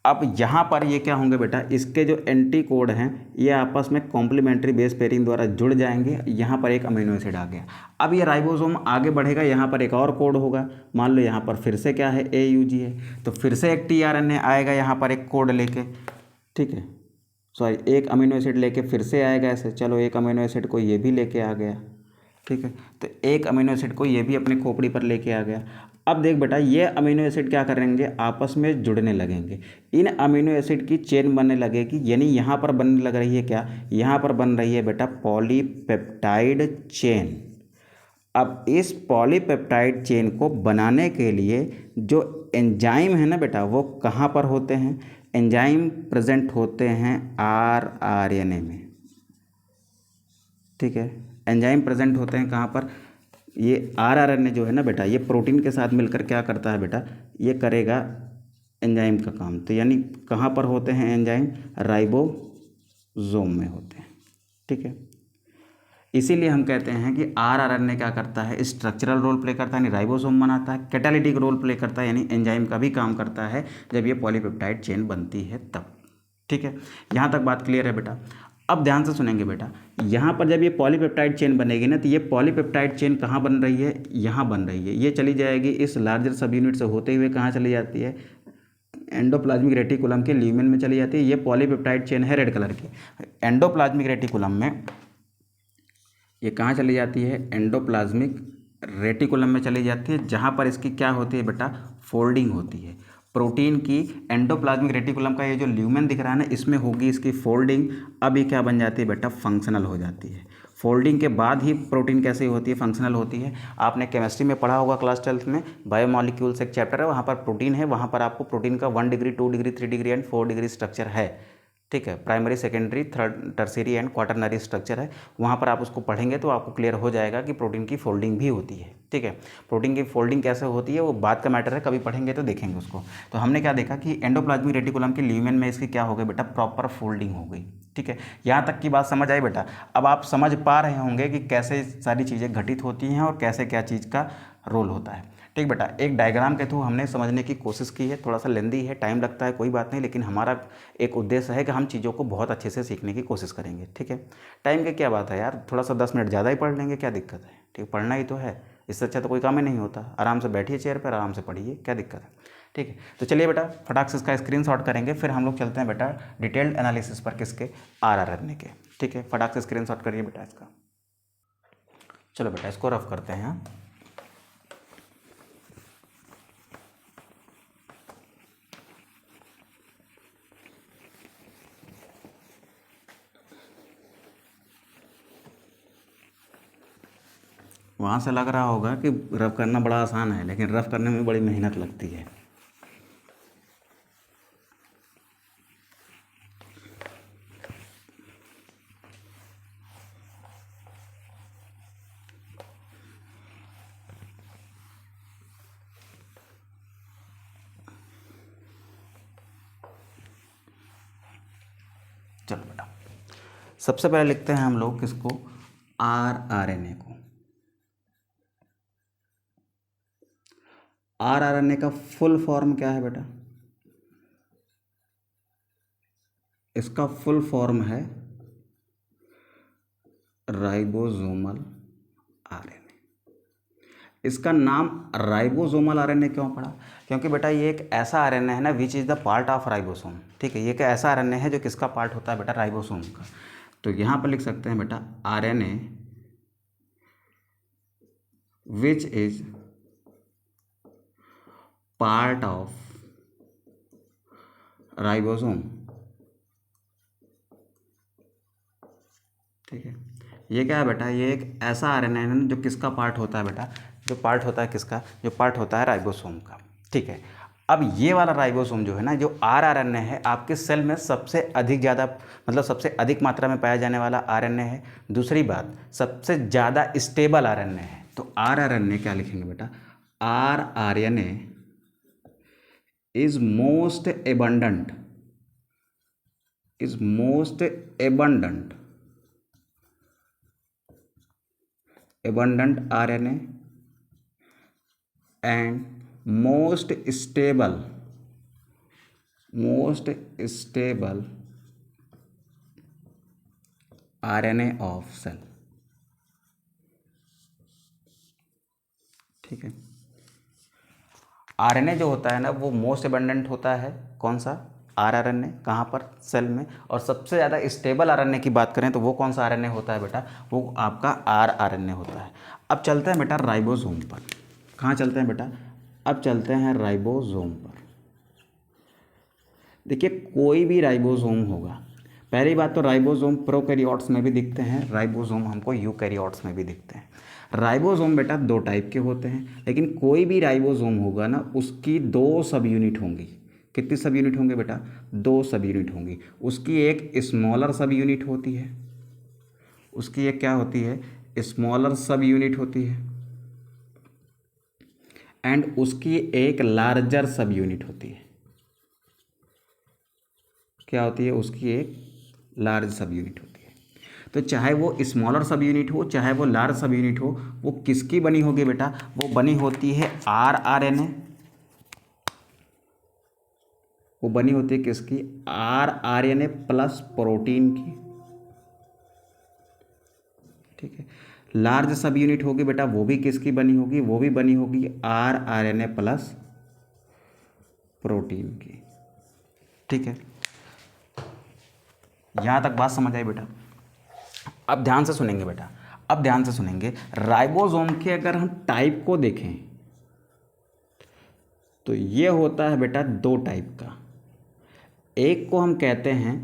अब यहाँ पर ये क्या होंगे बेटा, इसके जो एंटी कोड हैं ये आपस में कॉम्प्लीमेंट्री बेस पेयरिंग द्वारा जुड़ जाएंगे, यहाँ पर एक अमीनो एसिड आ गया। अब ये राइबोसोम आगे बढ़ेगा, यहाँ पर एक और कोड होगा, मान लो यहाँ पर फिर से क्या है, AUG है, तो फिर से एक tRNA आएगा यहाँ पर एक कोड लेके, ठीक है, सॉरी एक अमीनो एसिड लेके फिर से आएगा ऐसे, चलो एक अमीनो एसिड को ये भी लेके आ गया, ठीक है, तो एक अमीनो एसिड को ये भी अपने खोपड़ी पर लेके आ गया। अब देख बेटा ये अमीनो एसिड क्या करेंगे, आपस में जुड़ने लगेंगे, इन अमीनो एसिड की चेन बनने लगेगी, यानी यहाँ पर बनने लग रही है क्या, यहाँ पर बन रही है बेटा पॉलीपेप्टाइड चेन। अब इस पॉलीपेप्टाइड चेन को बनाने के लिए जो एंजाइम है ना बेटा, वो कहाँ पर होते हैं, एंजाइम प्रेजेंट होते हैं rRNA में, ठीक है, एंजाइम प्रेजेंट होते हैं कहाँ पर, ये rRNA जो है ना बेटा, ये प्रोटीन के साथ मिलकर क्या करता है बेटा, ये करेगा एंजाइम का काम। तो यानी कहाँ पर होते हैं एंजाइम, राइबोसोम में होते हैं, ठीक है। इसीलिए हम कहते हैं कि rRNA क्या करता है, स्ट्रक्चरल रोल प्ले करता है, यानी राइबोसोम बनाता है, कैटालिटिक रोल प्ले करता है, यानी एंजाइम का भी काम करता है जब ये पॉलीपेप्टाइड चेन बनती है तब, ठीक है। यहाँ तक बात क्लियर है बेटा। अब ध्यान से सुनेंगे बेटा, यहाँ पर जब ये पॉलीपेप्टाइड चेन बनेगी ना, तो ये पॉलीपेप्टाइड चेन कहाँ बन रही है, यहाँ बन रही है, ये चली जाएगी इस लार्जर सब यूनिट से होते हुए कहाँ चली जाती है, एंडोप्लाज्मिक रेटिकुलम के ल्यूमेन में चली जाती है। ये पॉलीपेप्टाइड चेन है रेड कलर की। एंडोप्लाज्मिक रेटिकुलम में ये कहाँ चली जाती है? एंडोप्लाज्मिक रेटिकुलम में चली जाती है, जहाँ पर इसकी क्या होती है बेटा? फोल्डिंग होती है प्रोटीन की। एंडोप्लाज्मिक रेटिकुलम का ये जो ल्यूमेन दिख रहा है ना, इसमें होगी इसकी फोल्डिंग। अब ये क्या बन जाती है बेटा? फंक्शनल हो जाती है। फोल्डिंग के बाद ही प्रोटीन कैसे होती है? फंक्शनल होती है। आपने केमिस्ट्री में पढ़ा होगा क्लास 12th में, बायोमॉलिक्यूल्स एक चैप्टर है, वहाँ पर प्रोटीन है, वहाँ पर आपको प्रोटीन का 1 degree 2 degree 3 degree and 4 degree structure है। ठीक है, primary secondary third tertiary and quaternary structure है। वहाँ पर आप उसको पढ़ेंगे तो आपको क्लियर हो जाएगा कि प्रोटीन की फोल्डिंग भी होती है। ठीक है, प्रोटीन की फोल्डिंग कैसे होती है वो बात का मैटर है, कभी पढ़ेंगे तो देखेंगे उसको। तो हमने क्या देखा कि एंडोप्लाज्मिक रेटिकुलम के ल्यूमेन में इसकी क्या हो गई बेटा? प्रॉपर फोल्डिंग हो गई। ठीक है, यहाँ तक की बात समझ आई बेटा? अब आप समझ पा रहे होंगे कि कैसे सारी चीज़ें घटित होती हैं और कैसे क्या चीज़ का रोल होता है। ठीक बेटा, एक डायग्राम के थ्रू हमने समझने की कोशिश की है। थोड़ा सा लेंदी है, टाइम लगता है, कोई बात नहीं, लेकिन हमारा एक उद्देश्य है कि हम चीज़ों को बहुत अच्छे से सीखने की कोशिश करेंगे। ठीक है, टाइम की क्या बात है यार, थोड़ा सा 10 मिनट ज़्यादा ही पढ़ लेंगे, क्या दिक्कत है? ठीक, पढ़ना ही तो है, इससे अच्छा तो कोई काम ही नहीं होता। आराम से बैठिए चेयर पर, आराम से पढ़िए, क्या दिक्कत है? ठीक है, तो चलिए बेटा फटाक से इसका स्क्रीनशॉट करेंगे, फिर हम लोग चलते हैं बेटा डिटेल्ड एनालिसिस पर किसके? आरआरएनए के। ठीक है, फटाक से स्क्रीनशॉट करिए बेटा इसका। चलो बेटा इसको रफ करते हैं। हाँ, वहाँ से लग रहा होगा कि रफ करना बड़ा आसान है, लेकिन रफ करने में बड़ी मेहनत लगती है। चलो बेटा सबसे पहले लिखते हैं हम लोग किसको? आरआरएनए को। आरआरएनए का फुल फॉर्म क्या है बेटा? इसका फुल फॉर्म है राइबोसोमल आरएनए। इसका नाम राइबोसोमल आरएनए क्यों पड़ा? क्योंकि बेटा ये एक ऐसा आरएनए है ना which is the part of ribosome. ठीक है, ये एक ऐसा आरएनए है जो किसका पार्ट होता है बेटा? राइबोसोम का। तो यहाँ पर लिख सकते हैं बेटा RNA which is part of ribosome. ठीक है, ये क्या है बेटा? ये एक ऐसा आरएनए है जो किसका पार्ट होता है बेटा? जो पार्ट होता है किसका? जो पार्ट होता है राइबोसोम का। ठीक है, अब ये वाला राइबोसोम जो है ना, जो आरआरएनए है, आपके सेल में सबसे अधिक ज़्यादा मतलब सबसे अधिक मात्रा में पाया जाने वाला आरएनए है। दूसरी बात, सबसे ज़्यादा स्टेबल आरएनए है। तो आरआरएनए क्या लिखेंगे बेटा? RRNA is most abundant, is most abundant abundant RNA and most stable RNA of cell। ठीक है, आरएनए जो होता है ना वो मोस्ट एबंडेंट होता है। कौन सा? आरआरएनए। कहाँ पर? सेल में। और सबसे ज़्यादा स्टेबल आरएनए की बात करें तो वो कौन सा आरएनए होता है बेटा? वो आपका आरआरएनए होता है। अब चलते हैं बेटा राइबोसोम पर। कहाँ चलते हैं बेटा? अब चलते हैं राइबोसोम पर। देखिए कोई भी राइबोसोम होगा, पहली बात तो राइबोसोम प्रोकैरियोट्स में भी दिखते हैं, राइबोसोम हमको यूकैरियोट्स में भी दिखते हैं। राइबोसोम बेटा दो टाइप के होते हैं, लेकिन कोई भी राइबोसोम होगा ना उसकी 2 सब यूनिट होंगी। कितनी सब यूनिट होंगे बेटा? 2 सब यूनिट होंगी। उसकी एक स्मॉलर सब यूनिट होती है, उसकी एक क्या होती है? स्मॉलर सब यूनिट होती है, एंड उसकी एक लार्जर सब यूनिट होती है। क्या होती है? उसकी एक लार्ज सब यूनिट होती है। तो चाहे वो स्मॉलर सब यूनिट हो चाहे वो लार्ज सब यूनिट हो, वो किसकी बनी होगी बेटा? वो बनी होती है आरआरएनए। वो बनी होती है किसकी? आरआरएनए प्लस प्रोटीन की। ठीक है, लार्ज सब यूनिट होगी बेटा, वो भी किसकी बनी होगी? वो भी बनी होगी आरआरएनए प्लस प्रोटीन की। ठीक है, यहाँ तक बात समझ आई बेटा। अब ध्यान से सुनेंगे बेटा, अब ध्यान से सुनेंगे। राइबोसोम के अगर हम टाइप को देखें तो ये होता है बेटा दो टाइप का। एक को हम कहते हैं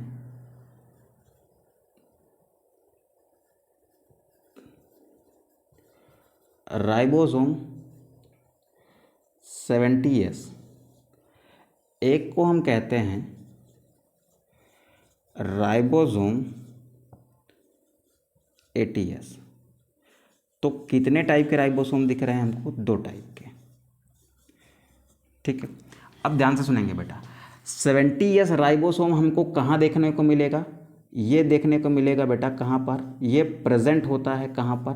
राइबोसोम 70S, एक को हम कहते हैं राइबोसोम 80S। तो कितने टाइप के राइबोसोम दिख रहे हैं हमको? दो टाइप के, ठीक है। अब ध्यान से सुनेंगे बेटा, 70S राइबोसोम हमको कहाँ देखने को मिलेगा? ये देखने को मिलेगा बेटा कहाँ पर? ये प्रेजेंट होता है कहाँ पर?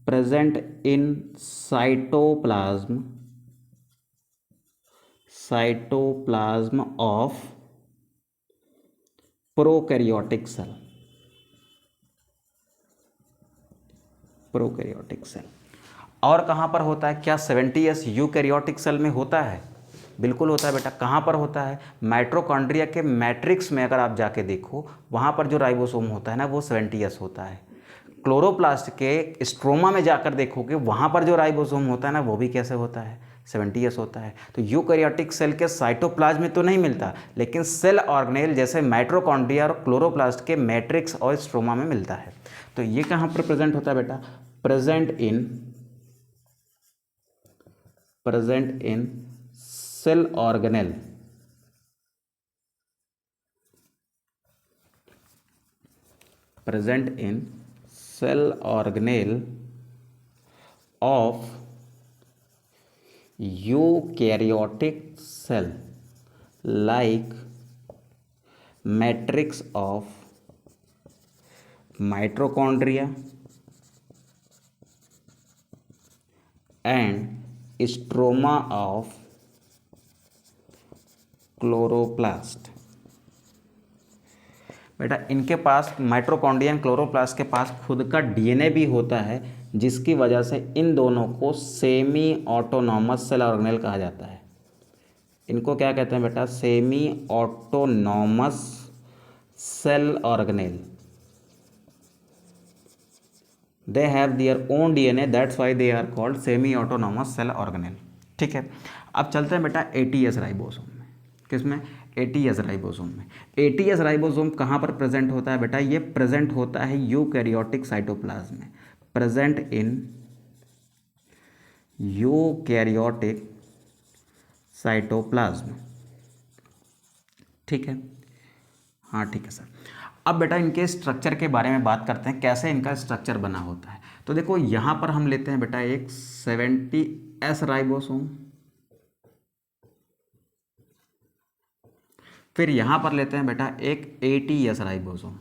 Present in cytoplasm, cytoplasm of prokaryotic cell, prokaryotic cell. और कहाँ पर होता है? क्या 70S यूकैरियोटिक सेल में होता है? बिल्कुल होता है बेटा। कहाँ पर होता है? माइटोकॉन्ड्रिया के मैट्रिक्स में अगर आप जाके देखो, वहाँ पर जो राइबोसोम होता है ना वो 70S होता है। क्लोरोप्लास्ट के स्ट्रोमा में जाकर देखोगे, वहाँ पर जो राइबोसोम होता है ना वो भी कैसे होता है? 70S होता है। तो यूकैरियोटिक सेल के साइटोप्लाज्म में तो नहीं मिलता, लेकिन सेल ऑर्गेनेल जैसे माइटोकॉन्ड्रिया और क्लोरोप्लास्ट के मैट्रिक्स और स्ट्रोमा में मिलता है। तो ये कहाँ पर प्रेजेंट होता है बेटा? Present in cell organelle, present in cell organelle of eukaryotic cell like matrix of mitochondria and stroma of chloroplast. बेटा इनके पास माइटोकॉन्ड्रिया एंड क्लोरोप्लास्ट के पास खुद का डीएनए भी होता है, जिसकी वजह से इन दोनों को सेमी ऑटोनॉमस सेल ऑर्गेनेल कहा जाता है। इनको क्या कहते हैं बेटा? Semi autonomous cell organelle. They have their own DNA, that's why they are called semi autonomous cell organelle. ठीक है, अब चलते हैं बेटा 80S राइबोसोम में। किसमें? 80S राइबोसोम में। 80S राइबोसोम कहाँ पर प्रेजेंट होता है बेटा? ये प्रेजेंट होता है यूकैरियोटिक साइटोप्लाज्म में, प्रेजेंट इन यूकैरियोटिक साइटोप्लाज्म। ठीक है, हाँ ठीक है सर। अब बेटा इनके स्ट्रक्चर के बारे में बात करते हैं, कैसे इनका स्ट्रक्चर बना होता है। तो देखो यहाँ पर हम लेते हैं बेटा एक 70S राइबोसोम, फिर यहाँ पर लेते हैं बेटा एक 80S राइबोसोम।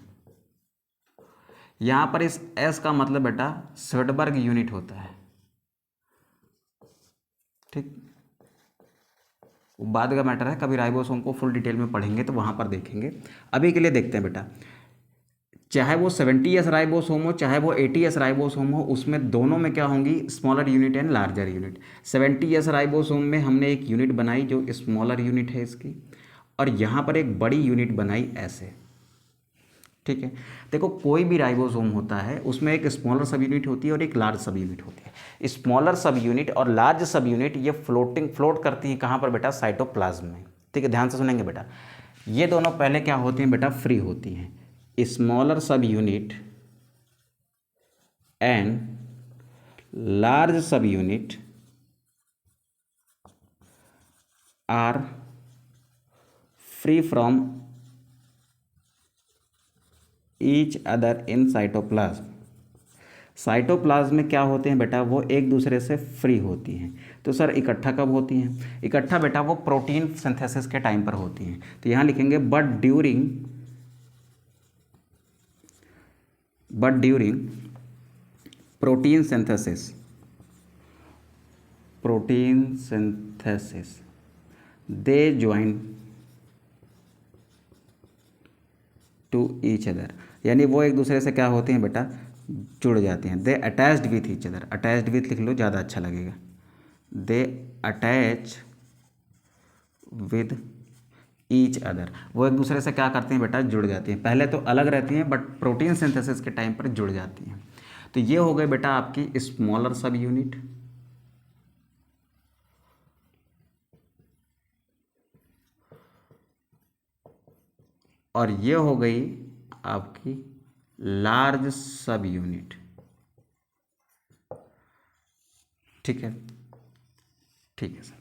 यहाँ पर इस S का मतलब बेटा स्वेडबर्ग यूनिट होता है, ठीक। बाद का मैटर है, कभी राइबोसोम को फुल डिटेल में पढ़ेंगे तो वहाँ पर देखेंगे। अभी के लिए देखते हैं बेटा, चाहे वो 70S राइबोसोम हो चाहे वो 80S राइबोसोम हो, उसमें दोनों में क्या होंगी? Smaller unit and larger unit. 70S ribosome में हमने एक यूनिट बनाई जो स्मॉलर यूनिट है इसकी, और यहाँ पर एक बड़ी यूनिट बनाई ऐसे, ठीक है। देखो कोई भी राइबोसोम होता है उसमें एक स्मॉलर सब यूनिट होती है और एक लार्ज सब यूनिट होती है। स्मॉलर सब यूनिट और लार्ज सब यूनिट ये फ्लोट करती है कहाँ पर बेटा? साइटोप्लाज्म में। ठीक है, ध्यान से सुनेंगे बेटा। ये दोनों पहले क्या होती हैं बेटा? फ्री होती हैं। Smaller sub unit and large sub unit are free from each other in cytoplasm. Cytoplasm में क्या होते हैं बेटा? वो एक दूसरे से फ्री होती हैं। तो सर इकट्ठा कब होती हैं? इकट्ठा बेटा वो प्रोटीन सिंथेसिस के टाइम पर होती हैं। तो यहाँ लिखेंगे but during protein synthesis they join to each other, यानी वो एक दूसरे से क्या होते हैं बेटा? जुड़ जाते हैं। They attached with each other, attached with लिख लो ज़्यादा अच्छा लगेगा। They attach with each other, वो एक दूसरे से क्या करती हैं बेटा, जुड़ जाती हैं। पहले तो अलग रहती हैं बट प्रोटीन सिंथेसिस के टाइम पर जुड़ जाती हैं। तो ये हो गई बेटा आपकी स्मॉलर सब यूनिट। और ये हो गई आपकी लार्ज सब यूनिट। ठीक है, ठीक है सर।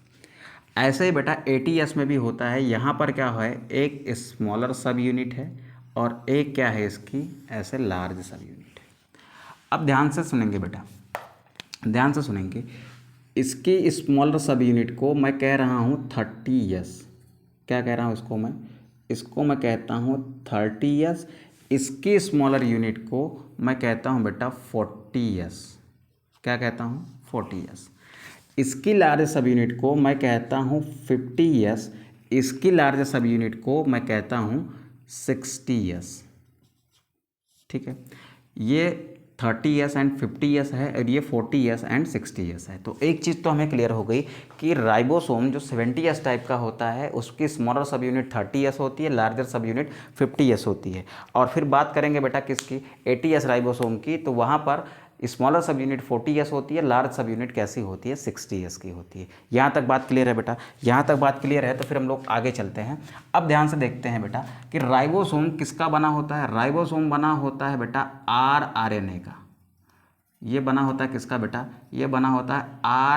ऐसे ही बेटा एटीएस में भी होता है। यहाँ पर क्या है, एक स्मॉलर सब यूनिट है और एक क्या है इसकी ऐसे लार्ज सब यूनिट है। अब ध्यान से सुनेंगे बेटा, ध्यान से सुनेंगे। इसकी स्मॉलर सब यूनिट को मैं कह रहा हूँ 30s। क्या कह रहा हूँ इसको मैं कहता हूँ 30s। इसकी स्मॉलर यूनिट को मैं कहता हूँ बेटा 40s। क्या कहता हूँ, 40s। इसकी लार्ज सब यूनिट को मैं कहता हूँ 50s। इसकी लार्ज सब यूनिट को मैं कहता हूँ 60s। ठीक है, ये 30s एंड 50s है और ये 40s एंड 60s है। तो एक चीज़ तो हमें क्लियर हो गई कि राइबोसोम जो 70s टाइप का होता है उसकी स्मॉलर सब यूनिट 30s होती है, लार्जर सब यूनिट 50s होती है। और फिर बात करेंगे बेटा किसकी, 80s राइबोसोम की, तो वहाँ पर स्मॉलर सब यूनिट 40s होती है, लार्ज सब यूनिट कैसी होती है, 60s की होती है। यहाँ तक बात क्लियर है बेटा, यहाँ तक बात क्लियर है। तो फिर हम लोग आगे चलते हैं। अब ध्यान से देखते हैं बेटा कि राइबोसोम किसका बना होता है। राइबोसोम बना होता है बेटा rRNA का। ये बना होता है किसका बेटा, ये बना होता है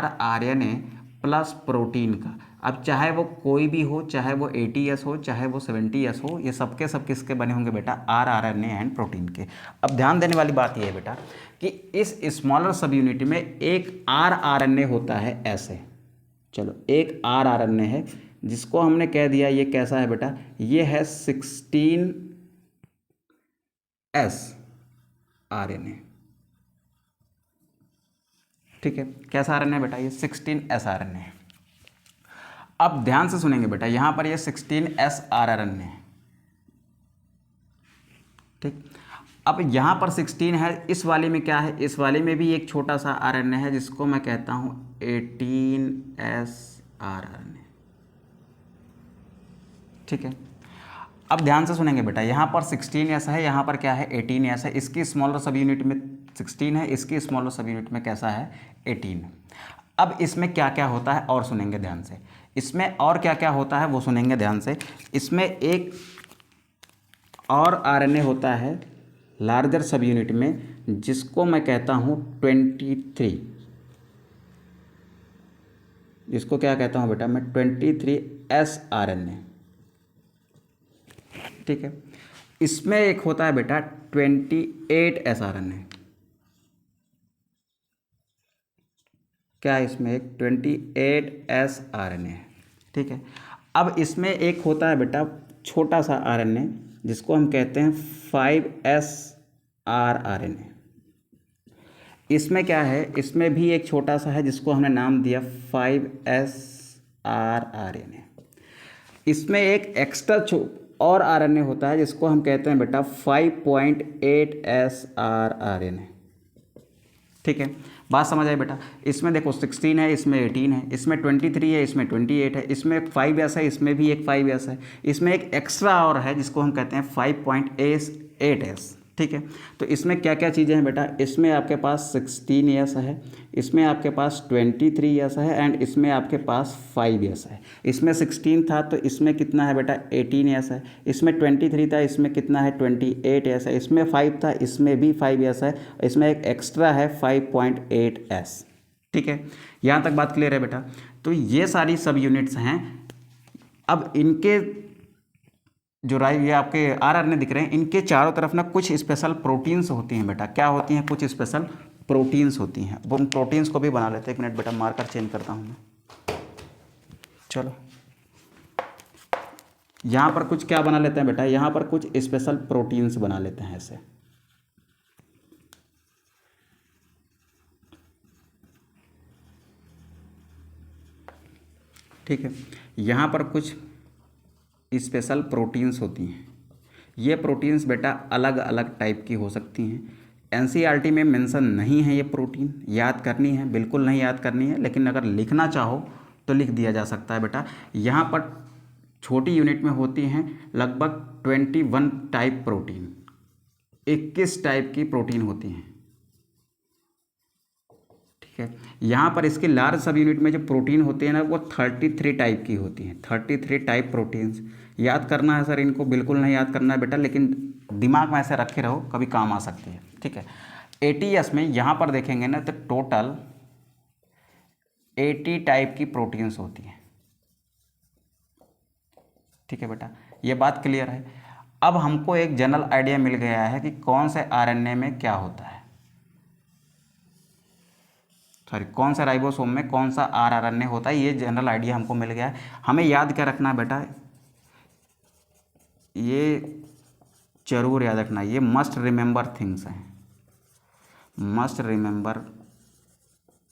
rRNA प्लस प्रोटीन का। अब चाहे वो कोई भी हो, चाहे वो 80s हो, चाहे वो 70s हो, ये सबके सब किसके बने होंगे बेटा, rRNA एंड प्रोटीन के। अब ध्यान देने वाली बात ये है बेटा कि इस स्मॉलर सब यूनिट में एक rRNA होता है ऐसे। चलो, एक rRNA है जिसको हमने कह दिया ये कैसा है बेटा, ये है 16S RNA। ठीक है, कैसा RNA है बेटा, ये 16S RNA है। अब ध्यान से सुनेंगे बेटा, यहां पर ये 16S RNA है। ठीक, अब यहाँ पर 16 है, इस वाले में क्या है, इस वाले में भी एक छोटा सा RNA है जिसको मैं कहता हूँ 18S RNA। ठीक है, अब ध्यान से सुनेंगे बेटा, यहाँ पर 16S है, यहाँ पर क्या है 18S है। इसकी स्मॉलर सब यूनिट में 16 है, इसकी स्मॉलर सब यूनिट में कैसा है 18। अब इसमें क्या क्या होता है और सुनेंगे ध्यान से, इसमें और क्या क्या होता है वो सुनेंगे ध्यान से। इसमें एक और RNA होता है लार्जर सब यूनिट में जिसको मैं कहता हूँ 23। जिसको क्या कहता हूँ बेटा मैं, 23S RNA। ठीक है, इसमें एक होता है बेटा 28S RNA। क्या इसमें एक 28S RNA है। ठीक है, अब इसमें एक होता है बेटा छोटा सा RNA जिसको हम कहते हैं 5S RNA। इसमें क्या है, इसमें भी एक छोटा सा है जिसको हमने नाम दिया 5S RNA। इसमें एक एक्स्ट्रा और RNA होता है जिसको हम कहते हैं बेटा 5.8S RNA। ठीक है, बात समझ आई बेटा। इसमें देखो 16 है, इसमें 18 है, इसमें 23 है, इसमें 28 है, इसमें एक 5S है, इसमें भी एक 5S है, इसमें एक एक्स्ट्रा और है जिसको हम कहते हैं 5.8S। ठीक है, तो इसमें क्या क्या चीज़ें हैं बेटा, इसमें आपके पास 16S है, इसमें आपके पास 23S है एंड इसमें आपके पास 5S है। इसमें 16 था तो इसमें कितना है बेटा 18S है, इसमें 23 था, इसमें कितना है 28S है, इसमें 5 था, इसमें भी 5S है, इसमें एक एक्स्ट्रा है 5.8S। ठीक है, यहाँ तक बात क्लियर है बेटा। तो ये सारी सब यूनिट्स हैं। अब इनके जो ये आपके RNA दिख रहे हैं, इनके चारों तरफ ना कुछ स्पेशल प्रोटीन्स होती हैं बेटा। क्या होती हैं, कुछ स्पेशल प्रोटीन्स होती हैं। वो उन प्रोटीन्स को भी बना लेते हैं। एक मिनट बेटा, मार्कर चेंज करता हूँ मैं। चलो, यहाँ पर कुछ क्या बना लेते हैं बेटा, यहाँ पर कुछ स्पेशल प्रोटीन्स बना लेते हैं ऐसे। ठीक है, यहाँ पर कुछ स्पेशल प्रोटीन्स होती हैं। ये प्रोटीन्स बेटा अलग अलग टाइप की हो सकती हैं। NCERT में मेंशन नहीं है ये प्रोटीन, याद करनी है, बिल्कुल नहीं याद करनी है, लेकिन अगर लिखना चाहो तो लिख दिया जा सकता है बेटा। यहाँ पर छोटी यूनिट में होती हैं लगभग 21 टाइप प्रोटीन, 21 टाइप की प्रोटीन होती हैं। ठीक है, यहाँ पर इसके लार्ज सब यूनिट में जो प्रोटीन होते हैं ना वो 33 टाइप की होती हैं, 33 टाइप प्रोटीन्स। याद करना है सर, इनको बिल्कुल नहीं याद करना है बेटा, लेकिन दिमाग में ऐसे रखे रहो, कभी काम आ सकती है। ठीक है, ATS में यहाँ पर देखेंगे ना तो टोटल 80 टाइप की प्रोटीन्स होती हैं। ठीक है बेटा, ये बात क्लियर है। अब हमको एक जनरल आइडिया मिल गया है कि कौन से RNA में क्या होता है, सॉरी कौन सा राइबोसोम में कौन सा rRNA होता है, ये जनरल आइडिया हमको मिल गया है। हमें याद क्या रखना है बेटा, ये जरूर याद रखना, ये मस्ट रिमेंबर थिंग्स हैं, मस्ट रिमेंबर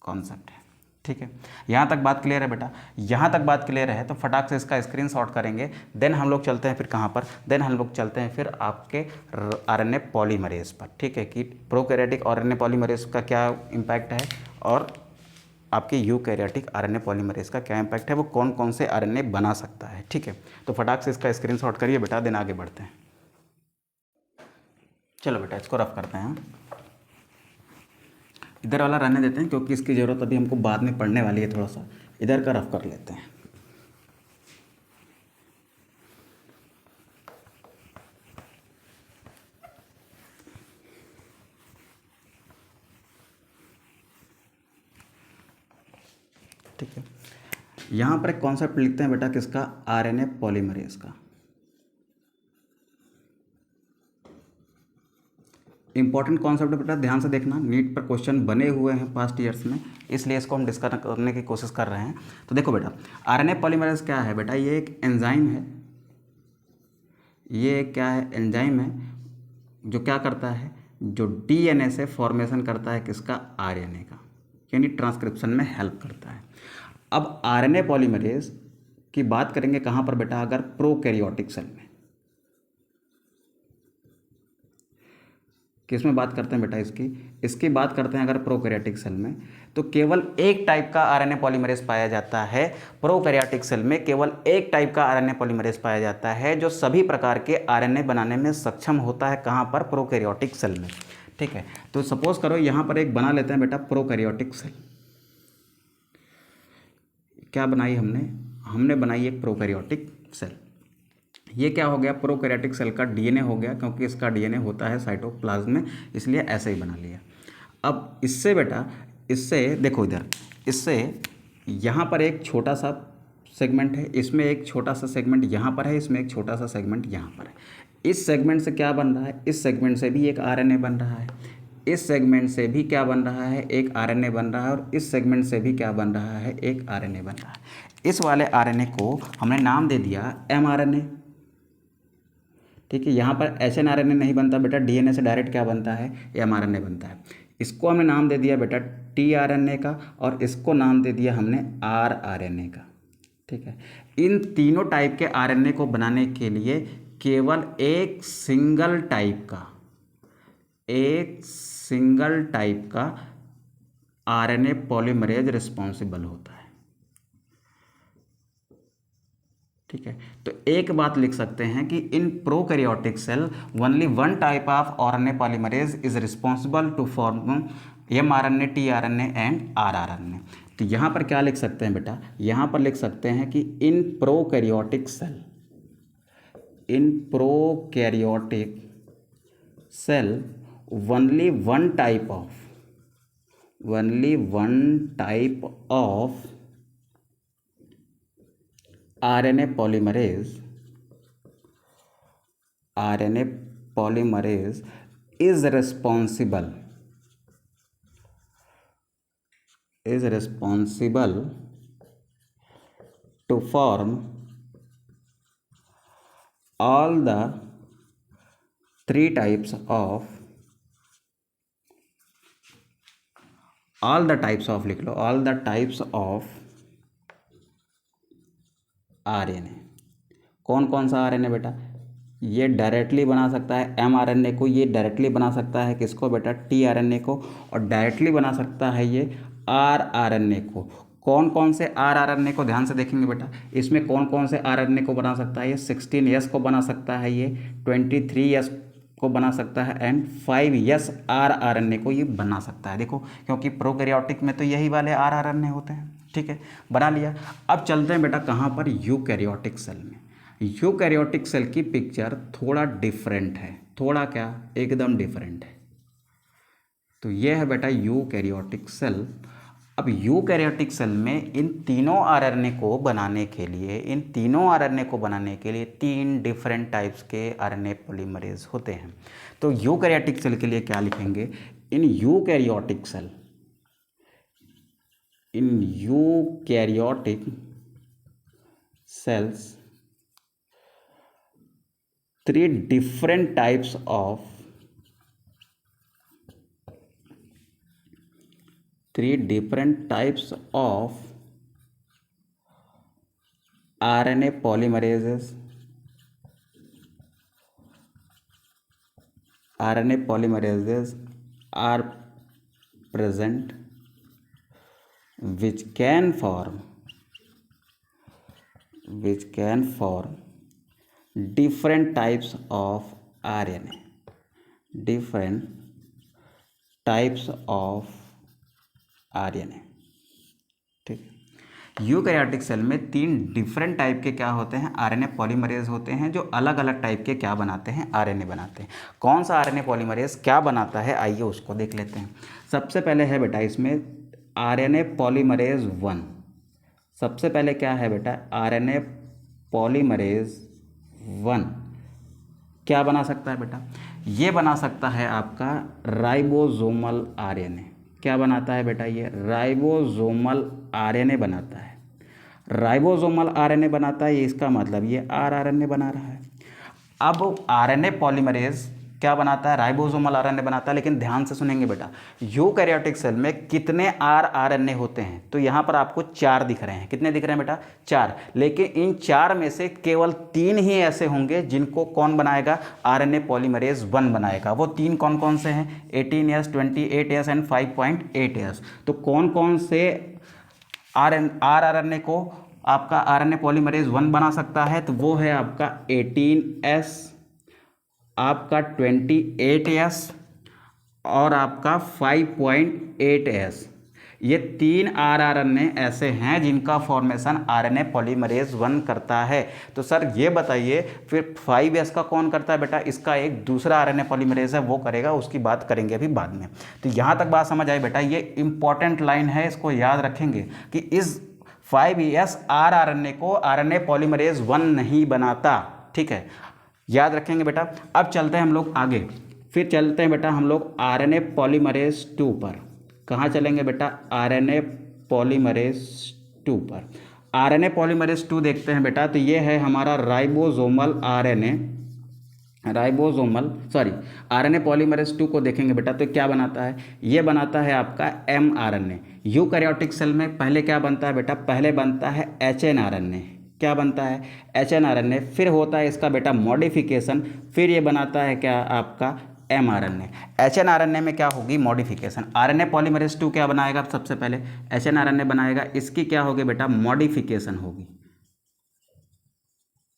कॉन्सेप्ट है। ठीक है, यहाँ तक बात क्लियर है बेटा, यहाँ तक बात क्लियर है तो फटाक से इसका स्क्रीनशॉट करेंगे। देन हम लोग चलते हैं फिर कहाँ पर, देन हम लोग चलते हैं फिर आपके RNA पॉलीमरेज पर। ठीक है, कि प्रोकैरियोटिक RNA पॉलीमरेज का क्या इम्पैक्ट है और आपके यूकैरियोटिक RNA पॉलीमरेज का क्या इम्पैक्ट है, वो कौन कौन से RNA बना सकता है। ठीक है, तो फटाक से इसका स्क्रीनशॉट करिए बेटा, देन आगे बढ़ते हैं। चलो बेटा इसको रफ करते हैं, इधर वाला रहने देते हैं क्योंकि इसकी ज़रूरत अभी हमको बाद में पढ़ने वाली है, थोड़ा सा इधर का रफ कर लेते हैं। ठीक है, यहाँ पर एक कॉन्सेप्ट लिखते हैं बेटा किसका, RNA पॉलीमरेज का। इंपॉर्टेंट कॉन्सेप्ट बेटा, ध्यान से देखना, नीट पर क्वेश्चन बने हुए हैं पास्ट ईयर्स में, इसलिए इसको हम डिस्कस करने की कोशिश कर रहे हैं। तो देखो बेटा, RNA पॉलीमरेज क्या है बेटा, ये एक एंजाइम है, ये क्या है, एंजाइम है जो क्या करता है, जो DNA से फॉर्मेशन करता है किसका, RNA का, यानी ट्रांसक्रिप्शन में हेल्प करता है। अब RNA पॉलीमरेज की बात करेंगे कहाँ पर बेटा, अगर प्रोकैरियोटिक सेल में, किस में बात करते हैं बेटा, इसकी बात करते हैं अगर प्रोकैरियोटिक सेल में, तो केवल एक टाइप का RNA पॉलीमरेज पाया जाता है। प्रोकैरियोटिक सेल में केवल एक टाइप का RNA पॉलीमरेज पाया जाता है जो सभी प्रकार के RNA बनाने में सक्षम होता है, कहाँ पर, प्रोकैरियोटिक सेल में। ठीक है, तो सपोज करो यहाँ पर एक बना लेते हैं बेटा प्रोकैरियोटिक सेल। क्या बनाई हमने बनाई एक प्रोकैरियोटिक सेल। ये क्या हो गया, प्रोकैरियोटिक सेल का DNA हो गया, क्योंकि इसका DNA होता है साइटोप्लाज्म में, इसलिए ऐसे ही बना लिया। अब इससे बेटा, इससे देखो इधर, इससे यहाँ पर एक छोटा सा सेगमेंट है, इसमें एक छोटा सा सेगमेंट यहाँ पर है, इसमें एक छोटा सा सेगमेंट यहाँ पर है। इस सेगमेंट से क्या बन रहा है, इस सेगमेंट से भी एक RNA बन रहा है, इस सेगमेंट से भी क्या बन रहा है, एक RNA बन रहा है, और इस सेगमेंट से भी क्या बन रहा है, एक RNA बन रहा है। इस वाले RNA को हमने नाम दे दिया mRNA। ठीक है, यहाँ पर HNRNA नहीं बनता बेटा, DNA से डायरेक्ट क्या बनता है, mRNA बनता है। इसको हमने नाम दे दिया बेटा tRNA का, और इसको नाम दे दिया हमने rRNA का। ठीक है, इन तीनों टाइप के RNA को बनाने के लिए केवल एक सिंगल टाइप का RNA पॉलीमरेज रिस्पॉन्सिबल होता है। ठीक है, तो एक बात लिख सकते हैं कि in prokaryotic cell only one type of RNA polymerase is responsible to form mRNA, tRNA and rRNA। तो यहाँ पर क्या लिख सकते हैं बेटा, यहाँ पर लिख सकते हैं कि in prokaryotic cell only one type of RNA polymerase is responsible to form all the three types of लिख लो, all the types of RNA। कौन कौन सा RNA बेटा, ये डायरेक्टली बना सकता है mRNA को, ये डायरेक्टली बना सकता है किसको बेटा, tRNA को, और डायरेक्टली बना सकता है ये rRNA को। कौन कौन से rRNA को ध्यान से देखेंगे बेटा, इसमें कौन कौन से rRNA को बना सकता है, ये 16S को बना सकता है, ये 23S को बना सकता है एंड 5S rRNA को ये बना सकता है। देखो क्योंकि प्रोकैरियोटिक में तो यही वाले rRNA होते हैं। ठीक है, बना लिया। अब चलते हैं बेटा कहाँ पर, यूकैरियोटिक सेल में। यूकैरियोटिक सेल की पिक्चर थोड़ा डिफरेंट है, थोड़ा क्या, एकदम डिफरेंट है। तो ये है बेटा यूकैरियोटिक सेल। अब यूकैरियोटिक सेल में इन तीनों आरएनए को बनाने के लिए, इन तीनों आरएनए को बनाने के लिए 3 डिफरेंट टाइप्स के आरएनए पॉलीमरेज होते हैं। तो यूकैरियोटिक सेल के लिए क्या लिखेंगे, in eukaryotic cell, in eukaryotic cells 3 different types of RNA polymerases are present which can form different types of RNA, ठीक। यूकैरियोटिक सेल में 3 डिफरेंट टाइप के क्या होते हैं, आरएनए पॉलीमरेज होते हैं, जो अलग अलग टाइप के क्या बनाते हैं, आरएनए बनाते हैं। कौन सा आरएनए पॉलीमरेज क्या बनाता है, आइए उसको देख लेते हैं। सबसे पहले है बेटा इसमें आरएनए पॉलीमरेज 1। सबसे पहले क्या है बेटा, आरएनए पॉलीमरेज 1 क्या बना सकता है बेटा, ये बना सकता है आपका राइबोसोमल आरएनए। क्या बनाता है बेटा, ये राइबोसोमल आरएनए बनाता है। राइबोसोमल आरएनए बनाता है, ये इसका मतलब ये आरएनए बना रहा है। अब आरएनए पॉलीमरेज क्या बनाता है, राइबोसोमल आरएनए बनाता है। लेकिन ध्यान से सुनेंगे बेटा, यूकैरियोटिक सेल में कितने आरएनए होते हैं, तो यहाँ पर आपको 4 दिख रहे हैं। कितने दिख रहे हैं बेटा, 4। लेकिन इन 4 में से केवल 3 ही ऐसे होंगे जिनको कौन बनाएगा, आरएनए पॉलीमरेज 1 बनाएगा। वो 3 कौन कौन से हैं, 18S, 28S एंड 5.8S। तो कौन कौन से आरएनए को आपका आरएनए पॉलीमरेज 1 बना सकता है, तो वो है आपका 18S, आपका 28S और आपका 5.8S। ये 3 आरएनए ऐसे हैं जिनका फॉर्मेशन आरएनए पॉलीमरेज 1 करता है। तो सर ये बताइए फिर 5S का कौन करता है बेटा, इसका एक दूसरा आरएनए पॉलीमरेज है वो करेगा, उसकी बात करेंगे अभी बाद में। तो यहाँ तक बात समझ आई बेटा, ये इंपॉर्टेंट लाइन है, इसको याद रखेंगे कि इस 5S आरएनए को आरएनए पॉलीमरेज 1 नहीं बनाता। ठीक है, याद रखेंगे बेटा। अब चलते हैं हम लोग आगे, फिर चलते हैं बेटा हम लोग आरएनए पॉलीमरेज 2 पर। कहाँ चलेंगे बेटा, आरएनए पॉलीमरेज 2 पर। आरएनए पॉलीमरेज 2 देखते हैं बेटा, तो ये है हमारा राइबोसोमल आरएनए, आरएनए पॉलीमरेज 2 को देखेंगे बेटा, तो क्या बनाता है, ये बनाता है आपका mRNA। यूकैरियोटिक सेल में पहले क्या बनता है बेटा, पहले बनता है HNRNA। क्या बनता है, HNRNA। फिर होता है इसका बेटा मॉडिफिकेशन, फिर ये बनाता है क्या आपका mRNA। HNRNA में क्या होगी, मॉडिफिकेशन। आरएनए पॉलीमरेज 2 क्या बनाएगा, सबसे पहले HNRNA बनाएगा, इसकी क्या होगी बेटा, मॉडिफिकेशन होगी।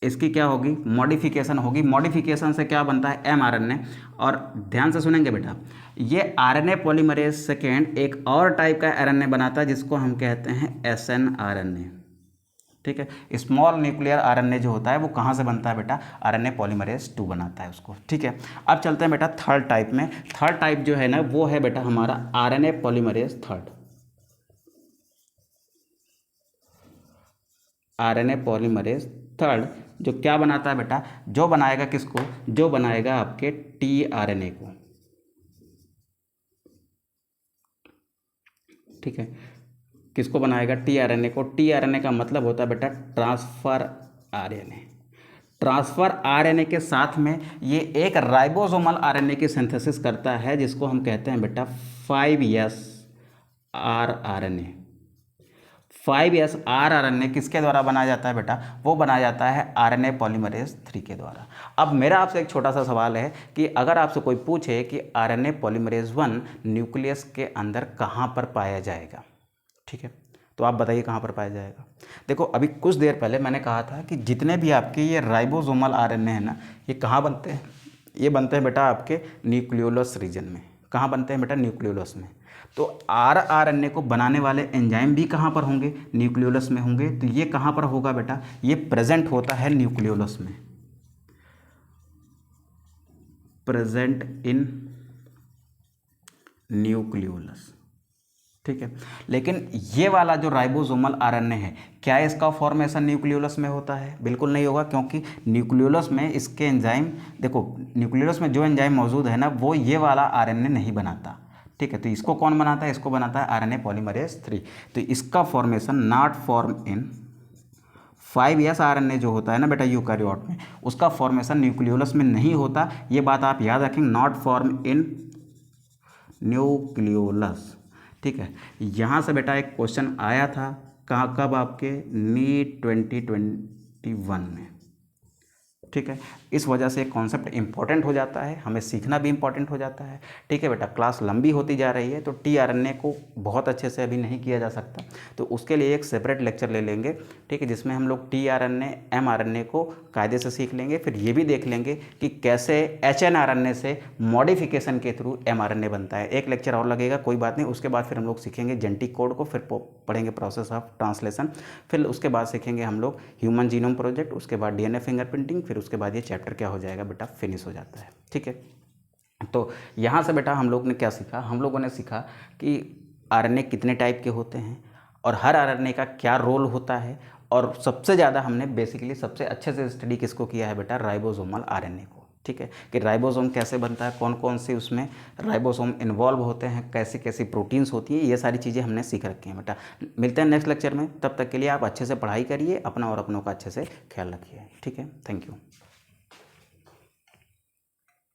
इसकी क्या होगी, मॉडिफिकेशन होगी। मॉडिफिकेशन से क्या बनता है, mRNA। और ध्यान से सुनेंगे बेटा, ये आरएनए पॉलीमरेज सेकेंड एक और टाइप का आरएनए बनाता है जिसको हम कहते हैं snRNA। ठीक है, स्मॉल न्यूक्लियर आरएनए जो होता है वो कहाँ से बनता है बेटा, आरएनए पॉलीमरेज 2 बनाता है उसको। ठीक है, अब चलते हैं बेटा थर्ड टाइप में। थर्ड टाइप जो है ना वो है बेटा हमारा आरएनए पॉलीमरेज 3। आरएनए पॉलीमरेज 3 जो क्या बनाता है बेटा, जो बनाएगा किसको, जो बनाएगा आपके टीआरएनए को। ठीक है, किसको बनाएगा, टीआरएनए को। टीआरएनए का मतलब होता है बेटा ट्रांसफर आरएनए। ट्रांसफर आरएनए के साथ में ये एक राइबोसोमल आरएनए की सिंथेसिस करता है जिसको हम कहते हैं बेटा 5S आरएनए। 5S आरएनए किसके द्वारा बनाया जाता है बेटा, वो बनाया जाता है आरएनए पॉलीमरेज 3 के द्वारा। अब मेरा आपसे एक छोटा सा सवाल है कि अगर आपसे कोई पूछे कि आरएनए पॉलीमरेज 1 न्यूक्लियस के अंदर कहाँ पर पाया जाएगा, ठीक है, तो आप बताइए कहाँ पर पाया जाएगा। देखो अभी कुछ देर पहले मैंने कहा था कि जितने भी आपके ये राइबोसोमल आरएनए है ना, ये कहाँ बनते हैं, ये बनते हैं बेटा आपके न्यूक्लियोलस रीजन में। कहाँ बनते हैं बेटा, न्यूक्लियोलस में। तो आरएनए को बनाने वाले एंजाइम भी कहाँ पर होंगे, न्यूक्लियोलस में होंगे। तो ये कहाँ पर होगा बेटा, ये प्रेजेंट होता है न्यूक्लियोलस में, प्रेजेंट इन न्यूक्लियोलस, ठीक है। लेकिन ये वाला जो राइबोसोमल आरएनए है, क्या इसका फॉर्मेशन न्यूक्लियोलस में होता है? बिल्कुल नहीं होगा, क्योंकि न्यूक्लियोलस में इसके एंजाइम, देखो न्यूक्लियोलस में जो एंजाइम मौजूद है ना, वो ये वाला आरएनए नहीं बनाता, ठीक है। तो इसको कौन बनाता है, इसको बनाता है आरएनए पॉलीमरेज 3। तो इसका formation not form in 5s RNA जो होता है ना बेटा यूकारियोट में, उसका फॉर्मेशन न्यूक्लियोलस में नहीं होता। ये बात आप याद रखेंगे, नॉट फॉर्म इन न्यूक्लियोलस, ठीक है। यहाँ से बेटा एक क्वेश्चन आया था, कहाँ, कब, आपके नीट 2021 में, ठीक है। इस वजह से कॉन्सेप्ट इंपॉर्टेंट हो जाता है, हमें सीखना भी इंपॉर्टेंट हो जाता है, ठीक है बेटा। क्लास लंबी होती जा रही है, तो टीआरएनए को बहुत अच्छे से अभी नहीं किया जा सकता, तो उसके लिए एक सेपरेट लेक्चर ले लेंगे, ठीक है, जिसमें हम लोग टीआरएनए एमआरएनए को कायदे से सीख लेंगे। फिर ये भी देख लेंगे कि कैसे एचएनआरएनए से मॉडिफिकेशन के थ्रू एमआरएनए बनता है। एक लेक्चर और लगेगा, कोई बात नहीं। उसके बाद फिर हम लोग सीखेंगे जेनेटिक कोड को, फिर पढ़ेंगे प्रोसेस ऑफ ट्रांसलेशन, फिर उसके बाद सीखेंगे हम लोग ह्यूमन जीनोम प्रोजेक्ट, उसके बाद डीएनए फिंगरप्रिंटिंग, फिर उसके बाद ये चैप्टर क्या हो जाएगा बेटा, फिनिश हो जाता है, ठीक है। तो यहाँ से बेटा हम लोग ने क्या सीखा, हम लोगों ने सीखा कि आरएनए कितने टाइप के होते हैं और हर आरएनए का क्या रोल होता है, और सबसे ज़्यादा हमने बेसिकली सबसे अच्छे से स्टडी किसको किया है बेटा, राइबोसोमल आरएनए को, ठीक है, कि राइबोसोम कैसे बनता है, कौन कौन से उसमें राइबोसोम इन्वॉल्व होते हैं, कैसी कैसी प्रोटीन्स होती हैं, ये सारी चीज़ें हमने सीख रखी हैं बेटा। मिलते हैं नेक्स्ट लेक्चर में, तब तक के लिए आप अच्छे से पढ़ाई करिए, अपना और अपनों का अच्छे से ख्याल रखिए, ठीक है। Thank you.